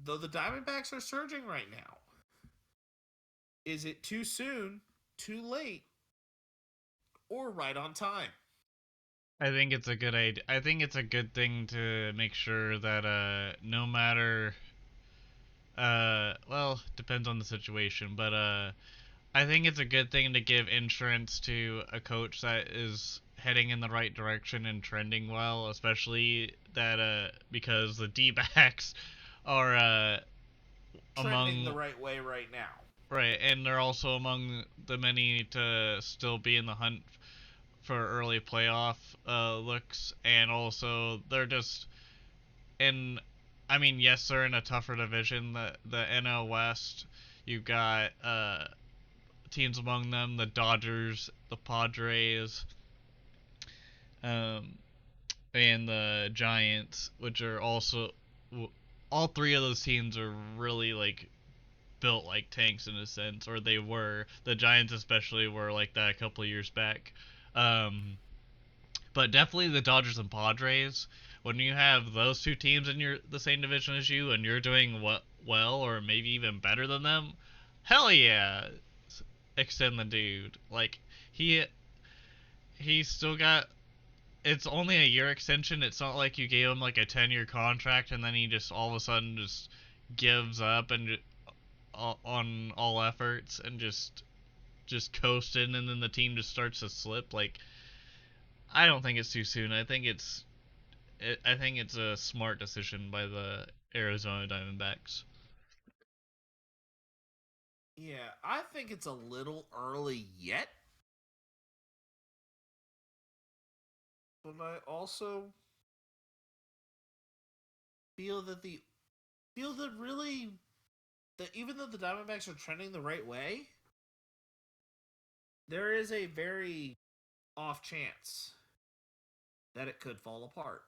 Though the Diamondbacks are surging right now, is it too soon, too late, or right on time? I think it's a good idea. I think it's a good thing to make sure that no matter well, depends on the situation, but I think it's a good thing to give insurance to a coach that is heading in the right direction and trending well, especially that because the D-backs are Trending the among right way right now. right, and they're also among the many to still be in the hunt for early playoff looks, and also they're just in. I mean, yes, they're in a tougher division. The NL West, you've got teams among them: the Dodgers, the Padres, um, and the Giants, which are also all three of those teams are really like built like tanks in a sense, or they were. The Giants especially were like that a couple of years back. Um, but definitely the Dodgers and Padres. When you have those two teams in the same division as you, and you're doing well, or maybe even better than them, hell yeah, extend the dude. Like he he's still got. It's only a year extension. It's not like you gave him like a 10-year contract and then he just all of a sudden just gives up and on all efforts and just coasted, and then the team just starts to slip. Like I don't think it's too soon. I think it's a smart decision by the Arizona Diamondbacks. Yeah, I think it's a little early yet. But I also feel that really that even though the Diamondbacks are trending the right way, there is a very off chance that it could fall apart.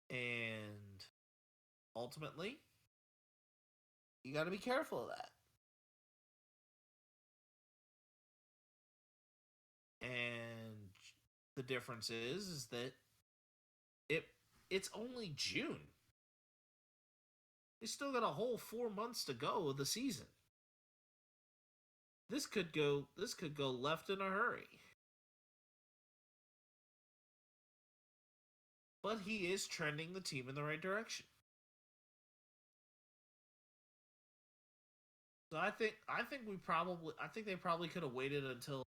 And ultimately, you got to be careful of that. And the difference is that it's only June. They still got a whole 4 months to go of the season. This could go left in a hurry. But he is trending the team in the right direction. So I think they probably could have waited until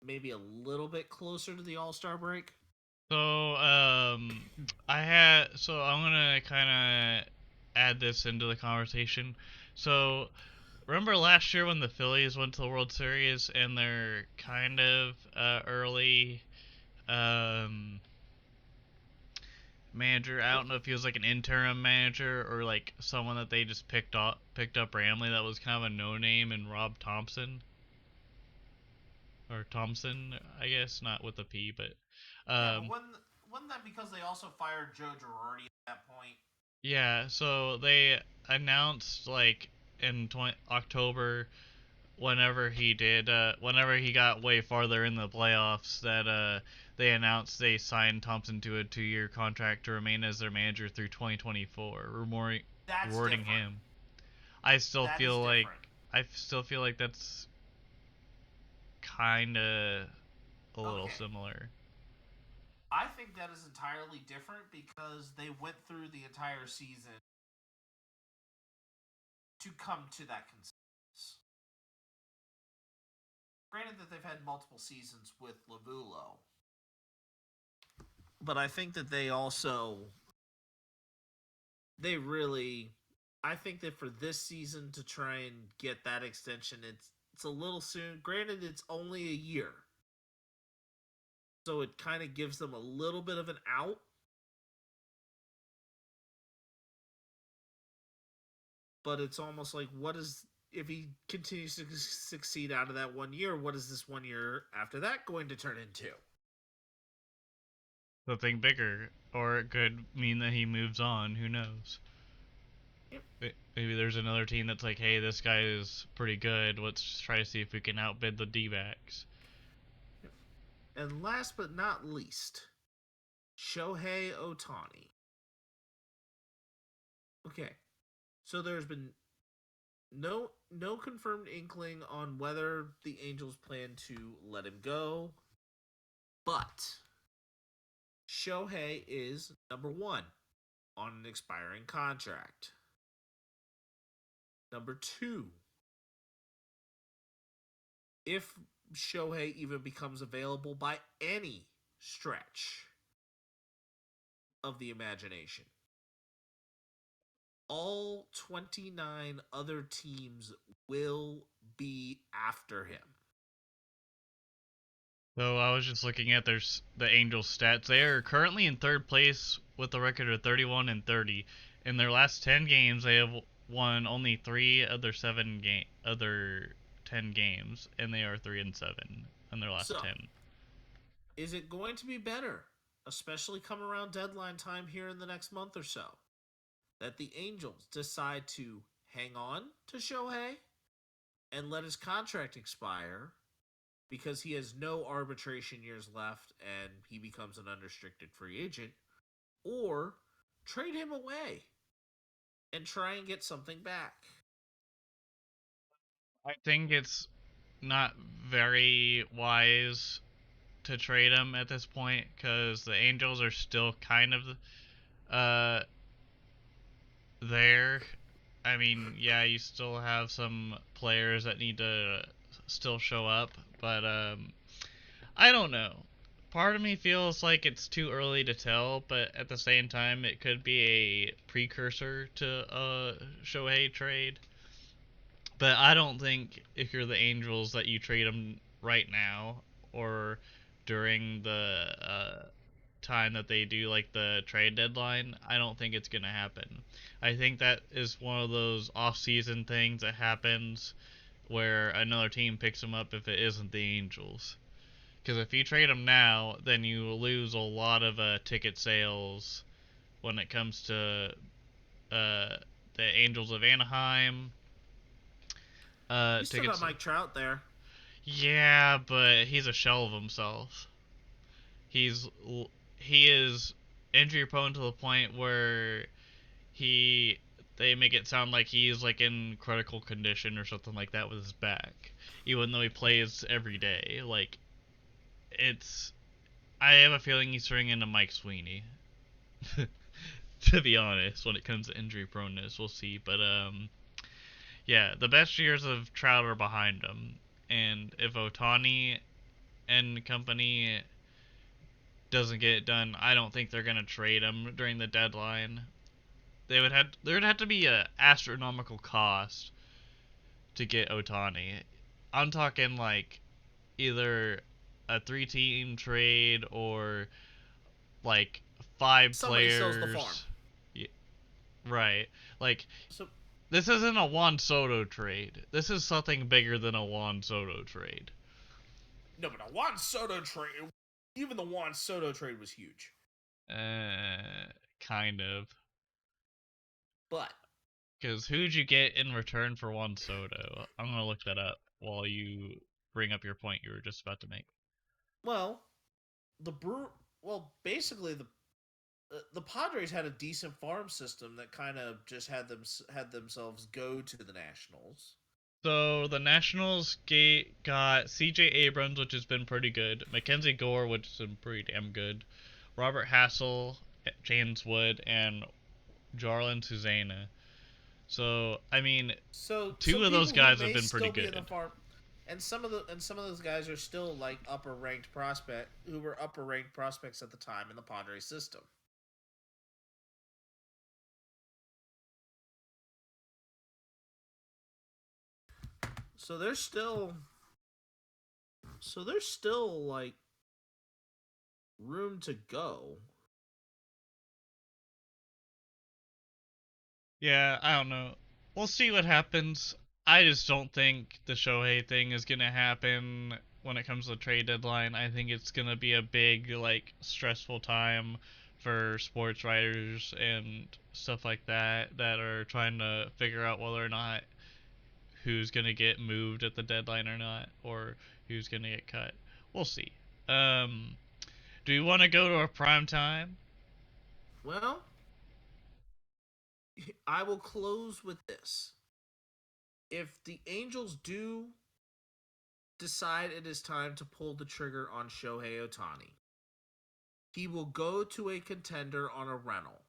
maybe a little bit closer to the All-Star break. So I'm gonna kind of add this into the conversation. So remember last year when the Phillies went to the World Series and their kind of early manager, I don't know if he was like an interim manager or like someone that they just picked up randomly that was kind of a no name, and Rob Thompson or Thompson, I guess, not with a P, but Yeah, but wasn't that because they also fired Joe Girardi at that point? yeah. So they announced like in October, whenever he got way farther in the playoffs, that they announced they signed Thompson to a 2-year contract to remain as their manager through 2024, That's rewarding different. him. I still That feel is like different. that's kind of a little Okay. similar. I think that is entirely different because they went through the entire season to come to that consensus. Granted that they've had multiple seasons with Lavulo, but I think that I think that for this season to try and get that extension, it's a little soon. Granted, it's only a year, so it kind of gives them a little bit of an out. But it's almost like, if he continues to succeed out of that 1 year, what is this 1 year after that going to turn into? Something bigger, or it could mean that he moves on. Who knows? Yep. Maybe there's another team that's like, hey, this guy is pretty good. Let's try to see if we can outbid the D-backs. Yep. And last but not least, Shohei Ohtani. Okay, so there's been no confirmed inkling on whether the Angels plan to let him go, but Shohei is number 1 on an expiring contract. Number 2, if Shohei even becomes available by any stretch of the imagination, all 29 other teams will be after him. So I was just looking at the Angels stats. They are currently in third place with a record of 31-30. In their last 10 games, they have won only 3 of their 10 games, and they are 3-7 in their last 10. Is it going to be better, especially come around deadline time here in the next month or so, that the Angels decide to hang on to Shohei and let his contract expire because he has no arbitration years left and he becomes an unrestricted free agent, or trade him away and try and get something back? I think it's not very wise to trade him at this point because the Angels are still kind of uh, there. I mean, yeah, you still have some players that need to still show up, but I don't know. Part of me feels like it's too early to tell, but at the same time, it could be a precursor to a Shohei trade. But I don't think if you're the Angels that you trade him right now or during the time that they do like the trade deadline. I don't think it's gonna happen. I think that is one of those off-season things that happens where another team picks him up if it isn't the Angels. Because if you trade him now, then you lose a lot of ticket sales when it comes to the Angels of Anaheim. You still got Mike Trout there. Yeah, but he's a shell of himself. He is injury prone to the point where he they make it sound like he's like in critical condition or something like that with his back, even though he plays every day. Like, it's, I have a feeling he's turning into Mike Sweeney. To be honest, when it comes to injury proneness, we'll see. But yeah, the best years of Trout are behind him, and if Ohtani and company doesn't get it done, I don't think they're gonna trade him during the deadline. There would have to be a astronomical cost to get Ohtani. I'm talking like either a 3-team trade or like 5 Somebody players. sells the farm. Yeah, right. Like, So this isn't a Juan Soto trade. This is something bigger than a Juan Soto trade. no, but a Juan Soto trade, even the Juan Soto trade was huge. Kind of. But Because who'd you get in return for Juan Soto? I'm gonna look that up while you bring up your point you were just about to make. well, basically the Padres had a decent farm system that kind of just had themselves go to the Nationals. So the Nationals got C.J. Abrams, which has been pretty good. Mackenzie Gore, which has been pretty damn good. Robert Hassel, James Wood, and Jarlin Susana. So I mean, So two of those guys have been pretty good. And some of those guys are still like upper ranked prospects at the time in the Padres system. So there's still like room to go. Yeah, I don't know. We'll see what happens. I just don't think the Shohei thing is gonna happen when it comes to the trade deadline. I think it's gonna be a big, like, stressful time for sports writers and stuff like that are trying to figure out whether or not who's gonna get moved at the deadline or not, or who's gonna get cut. We'll see. Do you want to go to a prime time? Well, I will close with this. If the Angels do decide it is time to pull the trigger on Shohei Ohtani, he will go to a contender on a rental.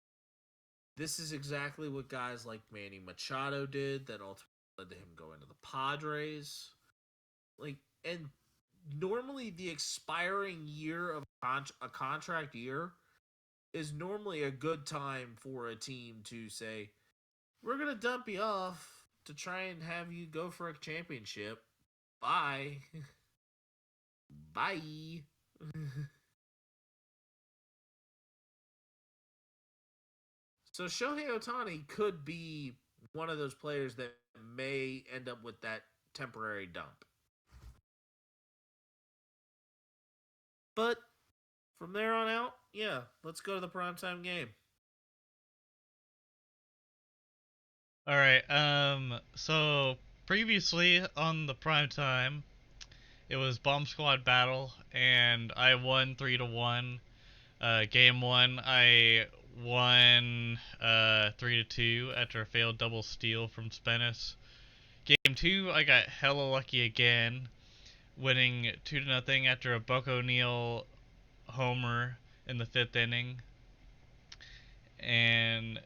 This is exactly what guys like Manny Machado did that ultimately led to him going to the Padres. And normally the expiring year of a contract year is normally a good time for a team to say, we're going to dump you off to try and have you go for a championship. Bye. Bye. So Shohei Ohtani could be one of those players that may end up with that temporary dump. But from there on out, yeah, let's go to the primetime game. Alright, so previously on the primetime, it was Bomb Squad Battle, and I won 3-1. Game 1, I won 3-2 after a failed double steal from Menace. Game 2, I got hella lucky again, winning 2-0 after a Buck O'Neil homer in the 5th inning. And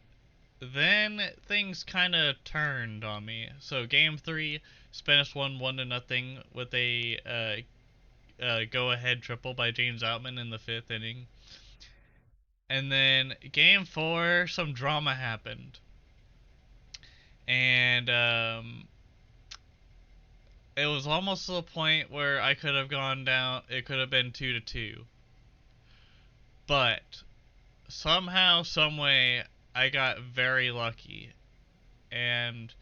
then things kind of turned on me. So game 3, Spanish won 1-0 with a go-ahead triple by James Outman in the 5th inning. And then game 4, some drama happened. And it was almost to the point where I could have gone down. It could have been 2-2. But somehow, someway, I got very lucky. And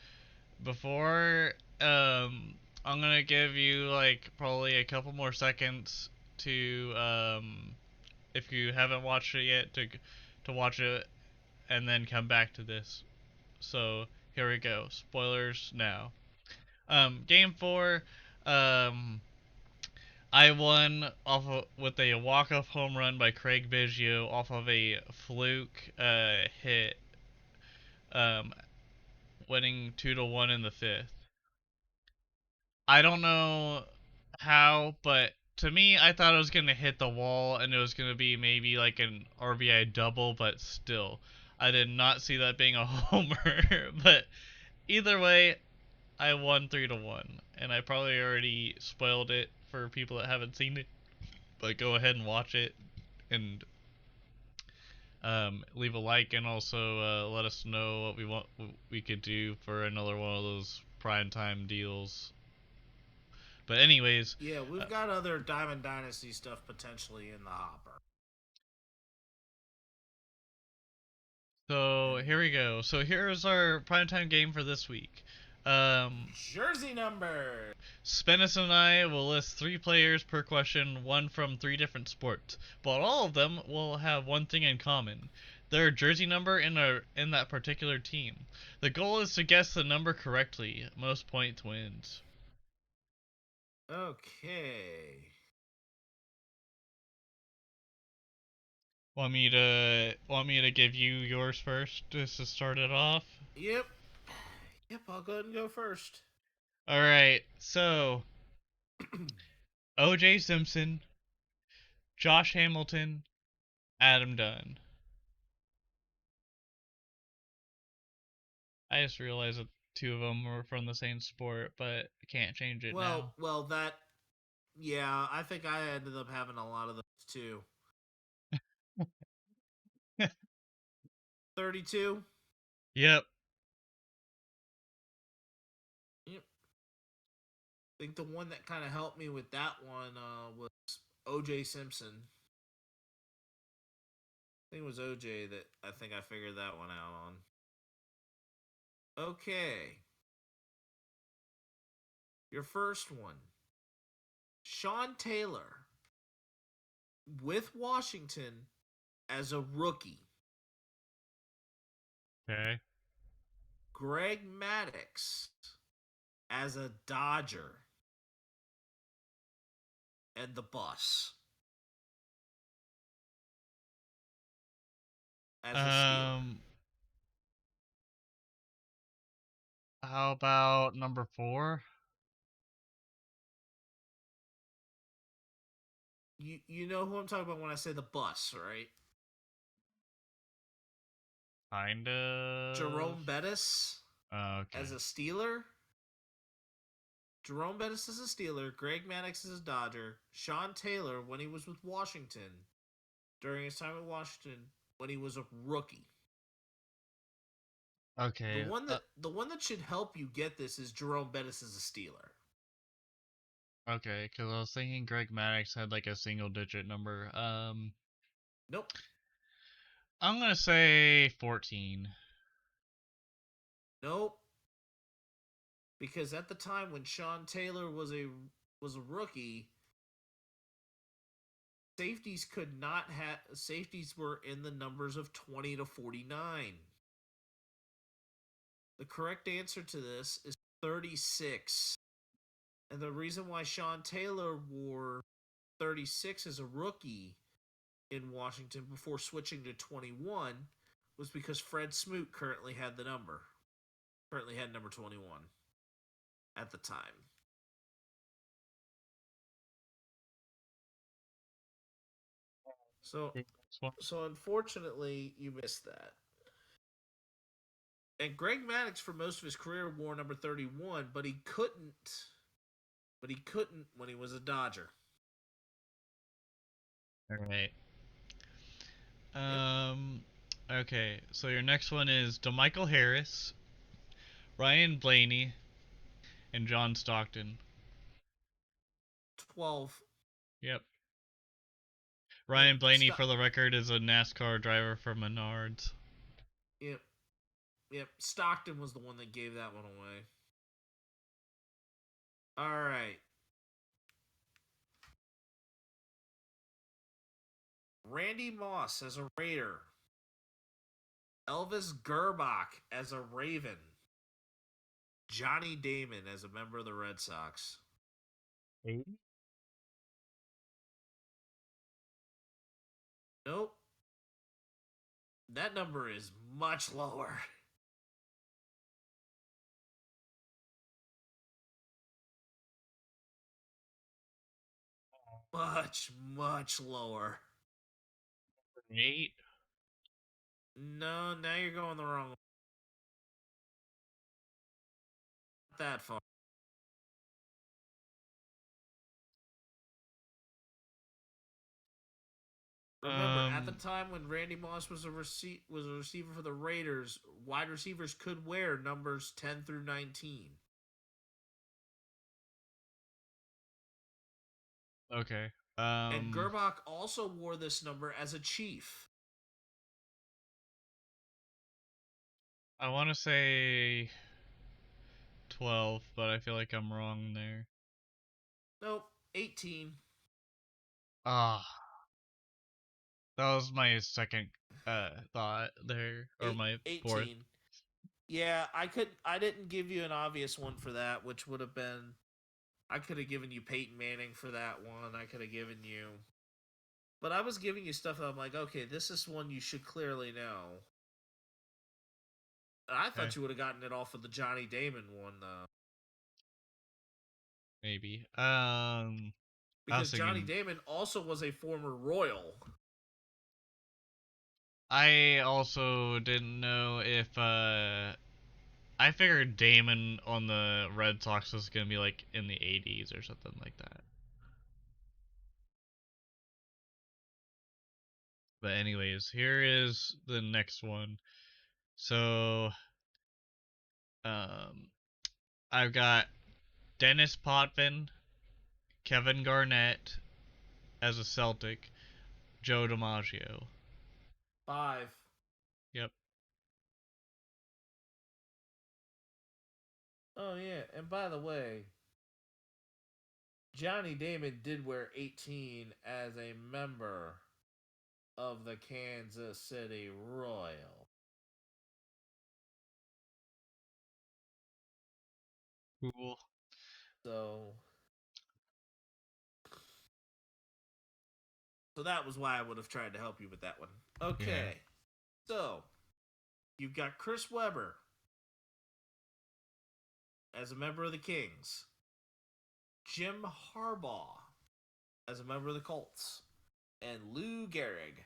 before, I'm gonna give you like probably a couple more seconds to, if you haven't watched it yet, to watch it, and then come back to this. So here we go. Spoilers now. Game 4, I won with a walk-off home run by Craig Biggio off of a fluke hit winning 2-1 in the fifth. I don't know how, but to me, I thought it was going to hit the wall and it was going to be maybe like an RBI double, but still, I did not see that being a homer. But either way, I won 3-1, and I probably already spoiled it for people that haven't seen it. But go ahead and watch it and leave a like, and also let us know what we could do for another one of those primetime deals. But anyways, Yeah, we've got other Diamond Dynasty stuff potentially in the hopper. so here we go. So here's our primetime game for this week. Jersey number. Spennis and I will list 3 players per question, one from 3 different sports, but all of them will have one thing in common: their jersey number in that particular team. The goal is to guess the number correctly. Most points wins. Okay. Want me to give you yours first just to start it off? Yep. Yep, I'll go ahead and go first. All right. So, O.J. Simpson, Josh Hamilton, Adam Dunn. I just realized that 2 of them were from the same sport, but I can't change it now. Well, yeah, I think I ended up having a lot of those too. 32. Yep. Yep. I think the one that kind of helped me with that one was O.J. Simpson. I think it was O.J. that I think I figured that one out on. Okay. Your first one. Sean Taylor with Washington as a rookie. Okay. Greg Maddux as a Dodger. And the bus. As a Steeler. How about number 4? You know who I'm talking about when I say the bus, right? Kind of. Jerome Bettis Okay. as a Steeler. Jerome Bettis as a Steeler. Greg Maddux as a Dodger. Sean Taylor when he was with Washington. During his time at Washington when he was a rookie. Okay. The one that should help you get this is Jerome Bettis as a Steeler. Okay, because I was thinking Greg Maddux had like a single-digit number. Nope. I'm gonna say 14. Nope. Because at the time when Sean Taylor was a rookie, safeties were in the numbers of 20 to 49. The correct answer to this is 36. And the reason why Sean Taylor wore 36 as a rookie in Washington before switching to 21 was because Fred Smoot currently had number 21 at the time. So unfortunately, you missed that. And Greg Maddux, for most of his career, wore number 31, but he couldn't when he was a Dodger. All right. Okay, so your next one is DeMichael Harris, Ryan Blaney, and John Stockton. 12. Yep. Ryan Blaney, for the record, is a NASCAR driver for Menards. Yep. Stockton was the one that gave that one away. All right. Randy Moss as a Raider. Elvis Gerbach as a Raven. Johnny Damon as a member of the Red Sox. 80? Nope. That number is much lower. Much, much lower. 8. No, now you're going the wrong way. Not that far. Remember, at the time when Randy Moss was a receiver for the Raiders, wide receivers could wear numbers 10 through 19. Okay. And Gerbach also wore this number as a Chief. I want to say 12, but I feel like I'm wrong there. Nope, 18. Ah, that was my second thought there, or my fourth. 18. Yeah, I didn't give you an obvious one for that, which would have been I could have given you Peyton Manning for that one. I could have given you but I was giving you stuff that I'm like, okay, this is one you should clearly know. I thought Okay. you would have gotten it off of the Johnny Damon one, though. Maybe. Because Johnny thinking... Damon also was a former Royal. I also didn't know if I figured Damon on the Red Sox was gonna be like in the 80s or something like that. But anyways, here is the next one. So, I've got Dennis Potvin, Kevin Garnett as a Celtic, Joe DiMaggio. 5. Yep. Oh, yeah. And by the way, Johnny Damon did wear 18 as a member of the Kansas City Royal. Cool. So that was why I would have tried to help you with that one. Okay. Yeah. So, you've got Chris Webber as a member of the Kings. Jim Harbaugh as a member of the Colts. And Lou Gehrig.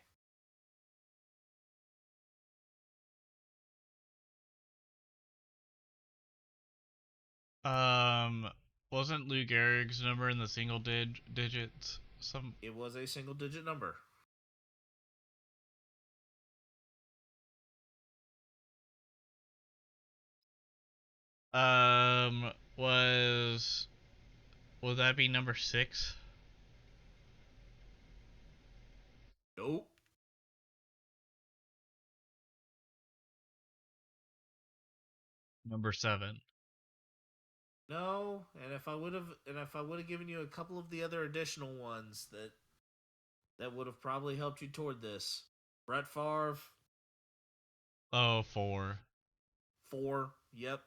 Wasn't Lou Gehrig's number in the single digits? It was a single digit number. Was would that be number 6? Nope. Number 7. No, and if I would have given you a couple of the other additional ones that would have probably helped you toward this. Brett Favre. Oh, 4. 4. Yep.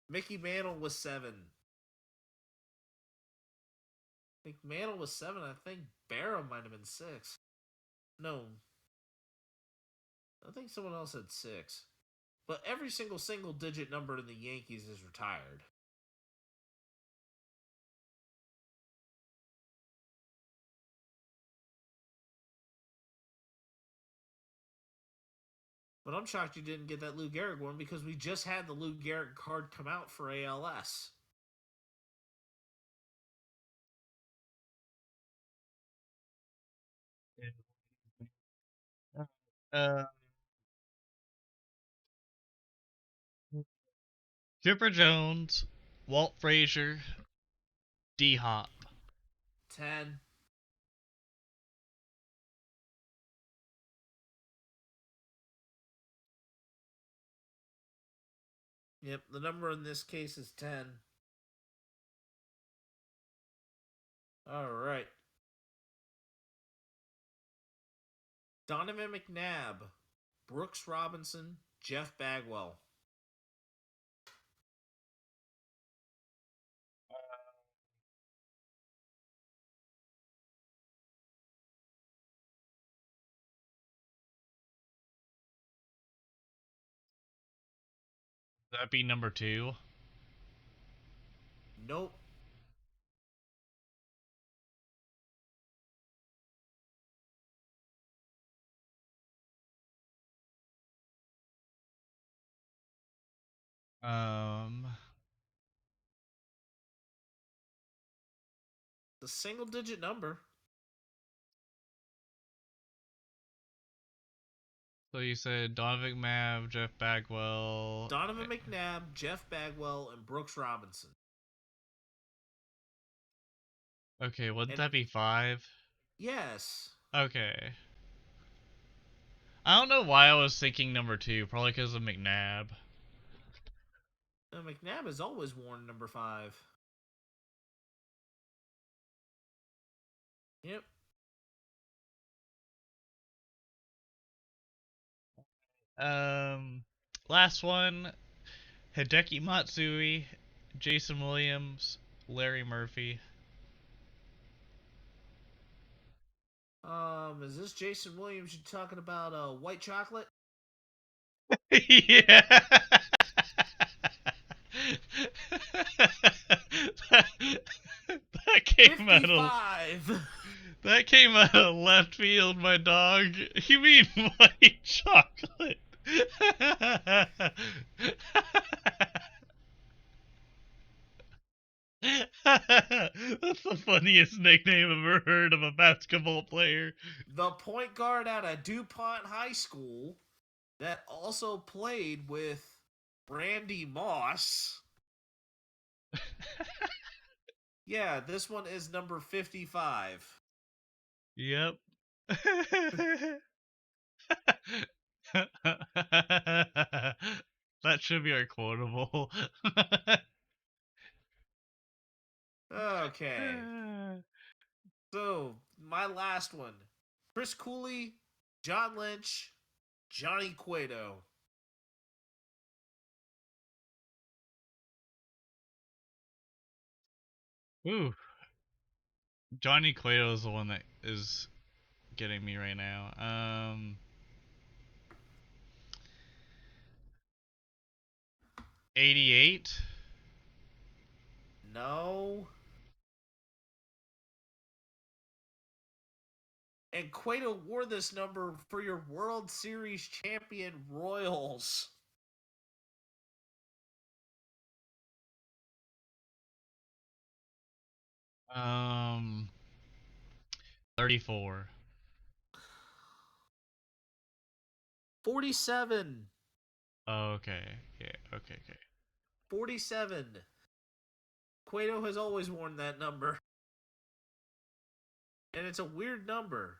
Mickey Mantle was 7. I think Mantle was 7. I think Barham might have been 6. No. I think someone else had 6. But every single digit number in the Yankees is retired. But I'm shocked you didn't get that Lou Gehrig one because we just had the Lou Gehrig card come out for ALS. Uh, Chipper Jones, Walt Frazier, D Hop. 10. Yep, the number in this case is 10. All right. Donovan McNabb, Brooks Robinson, Jeff Bagwell. Would that be number 2? Nope. The single-digit number. So you said Donovan McNabb, Jeff Bagwell. Donovan McNabb, Jeff Bagwell, and Brooks Robinson. Okay, wouldn't that be 5? Yes. Okay. I don't know why I was thinking number 2. Probably because of McNabb. McNabb has always worn number 5. Yep. Last one. Hideki Matsui, Jason Williams, Larry Murphy. Is this Jason Williams you're talking about white chocolate? Yeah. that came 55. That came out of left field, my dog. You mean white chocolate? That's the funniest nickname I've ever heard of a basketball player. The point guard out of DuPont High School that also played with Randy Moss. Yeah, this one is number 55. Yep. That should be our quotable. Okay. So, my last one. Chris Cooley, John Lynch, Johnny Cueto. Ooh. Johnny Cueto is the one that is getting me right now. 88? No. And Cueto wore this number for your World Series champion Royals. Um, 34. 47. Oh, okay. Yeah, okay. 47. Cueto has always worn that number. And it's a weird number.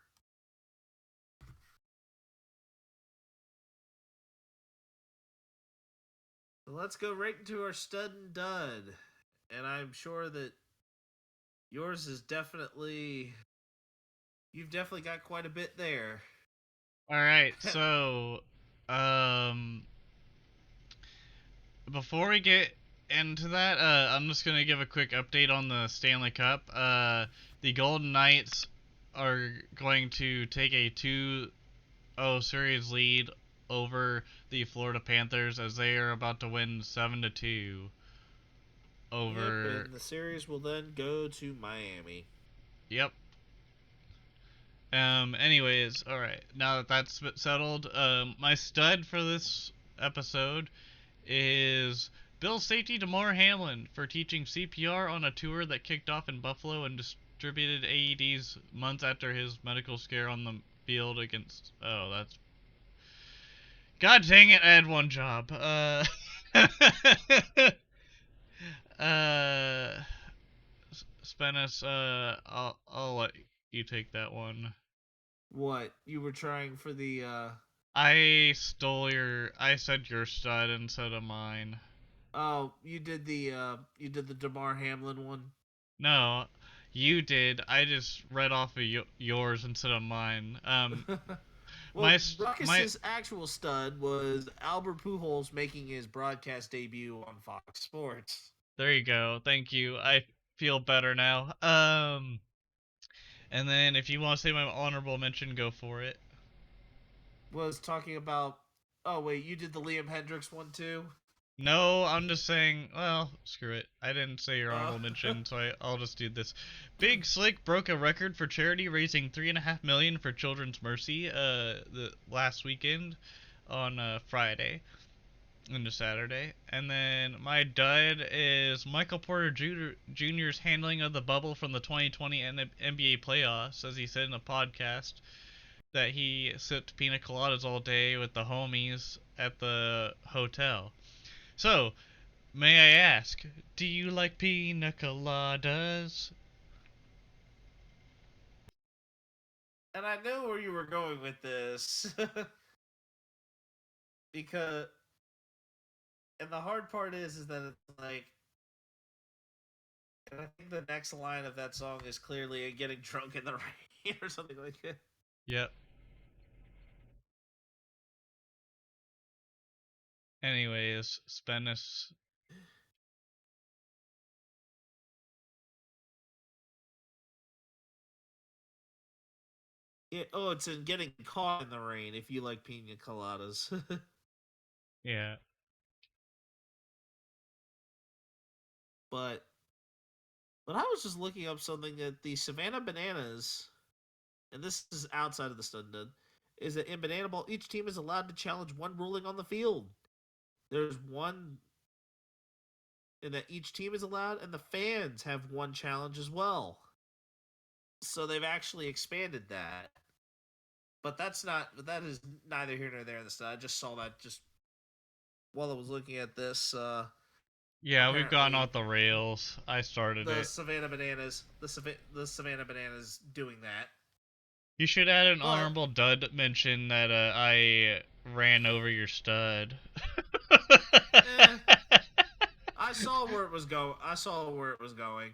So let's go right into our stud and dud. And I'm sure that yours is definitely... You've definitely got quite a bit there. Alright, so, before we get into that, I'm just gonna give a quick update on the Stanley Cup. The Golden Knights are going to take a 2-0 series lead over the Florida Panthers as they are about to win 7-2 over... Yep, and the series will then go to Miami. Yep. Anyways, alright, now that that's settled, my stud for this episode is Bill Safety Damar Hamlin for teaching CPR on a tour that kicked off in Buffalo and distributed AEDs months after his medical scare on the field against... Oh, that's... God dang it, I had one job. Menace, I'll let you take that one. What? You were trying for the, I said your stud instead of mine. Oh, you did the Damar Hamlin one? No, you did. I just read off of yours instead of mine. Well, Ruckus's actual stud was Albert Pujols making his broadcast debut on Fox Sports. There you go. Thank you. I feel better now. And then if you want to say my honorable mention, go for it. Was talking about... Oh, wait, you did the Liam Hendricks one, too? No, I'm just saying, well, screw it. I didn't say your honorable mention, so I'll just do this. Big Slick broke a record for charity, raising $3.5 million for Children's Mercy the last weekend on Friday. into Saturday. And then my dud is Michael Porter Jr.'s handling of the bubble from the 2020 NBA playoffs, as he said in a podcast that he sipped pina coladas all day with the homies at the hotel. So, may I ask, do you like pina coladas? And I know where you were going with this. Because, and the hard part is that it's like, and I think the next line of that song is clearly getting drunk in the rain or something like that. Yep. Anyways, Spennis. It's in getting caught in the rain if you like pina coladas. Yeah. But I was just looking up something that the Savannah Bananas, and this is outside of the Stundun, is that in Banana Ball, each team is allowed to challenge one ruling on the field. There's one, and that each team is allowed, and the fans have one challenge as well. So they've actually expanded that. But that is neither here nor there in the study. I just saw that just while I was looking at this. Yeah, we've gone Apparently, off the rails. I started the it. Savannah Bananas, the Savannah Bananas doing that. You should add an But honorable dud mention that I ran over your stud. I saw where it was going.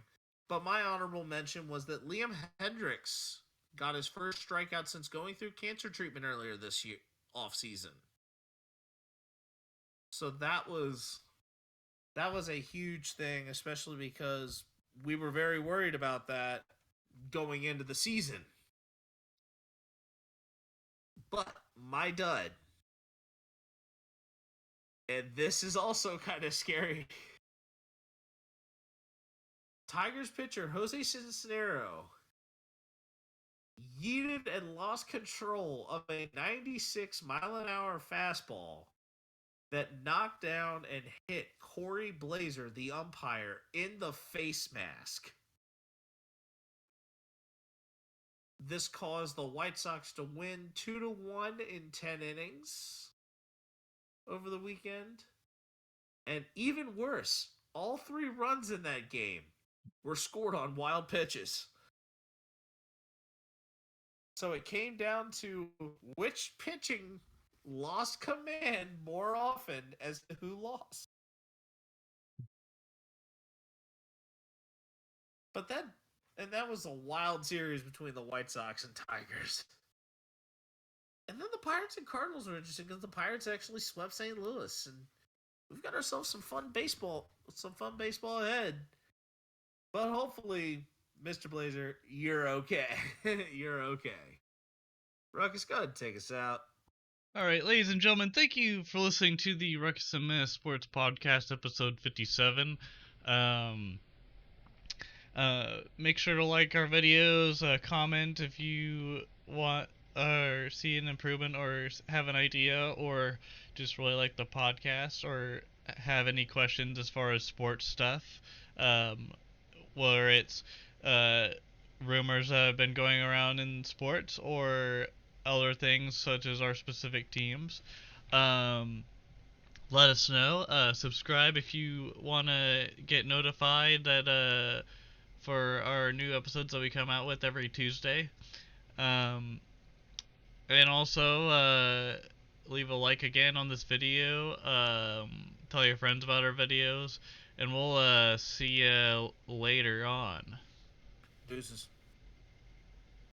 But my honorable mention was that Liam Hendricks got his first strikeout since going through cancer treatment earlier this year, off season. So that was a huge thing, especially because we were very worried about that going into the season. But my dud, and this is also kind of scary. Tigers pitcher Jose Cisnero yeeted and lost control of a 96-mile-an-hour fastball that knocked down and hit Corey Blazer, the umpire, in the face mask. This caused the White Sox to win 2-1 in 10 innings over the weekend. And even worse, all 3 runs in that game were scored on wild pitches. So it came down to which pitching lost command more often as to who lost. But that was a wild series between the White Sox and Tigers. And then the Pirates and Cardinals were interesting because the Pirates actually swept St. Louis, and we've got ourselves some fun baseball ahead. But hopefully, Mr. Blazer, you're okay. You're okay. Ruckus, go ahead and take us out. Alright, ladies and gentlemen, thank you for listening to the Ruckus and Menace Sports Podcast, episode 57. Make sure to like our videos, comment if you want or see an improvement or have an idea or just really like the podcast or have any questions as far as sports stuff. Whether it's rumors that have been going around in sports or other things such as our specific teams. Let us know. Subscribe if you want to get notified that for our new episodes that we come out with every Tuesday. And also leave a like again on this video. Tell your friends about our videos. And we'll see you later on. Deuces.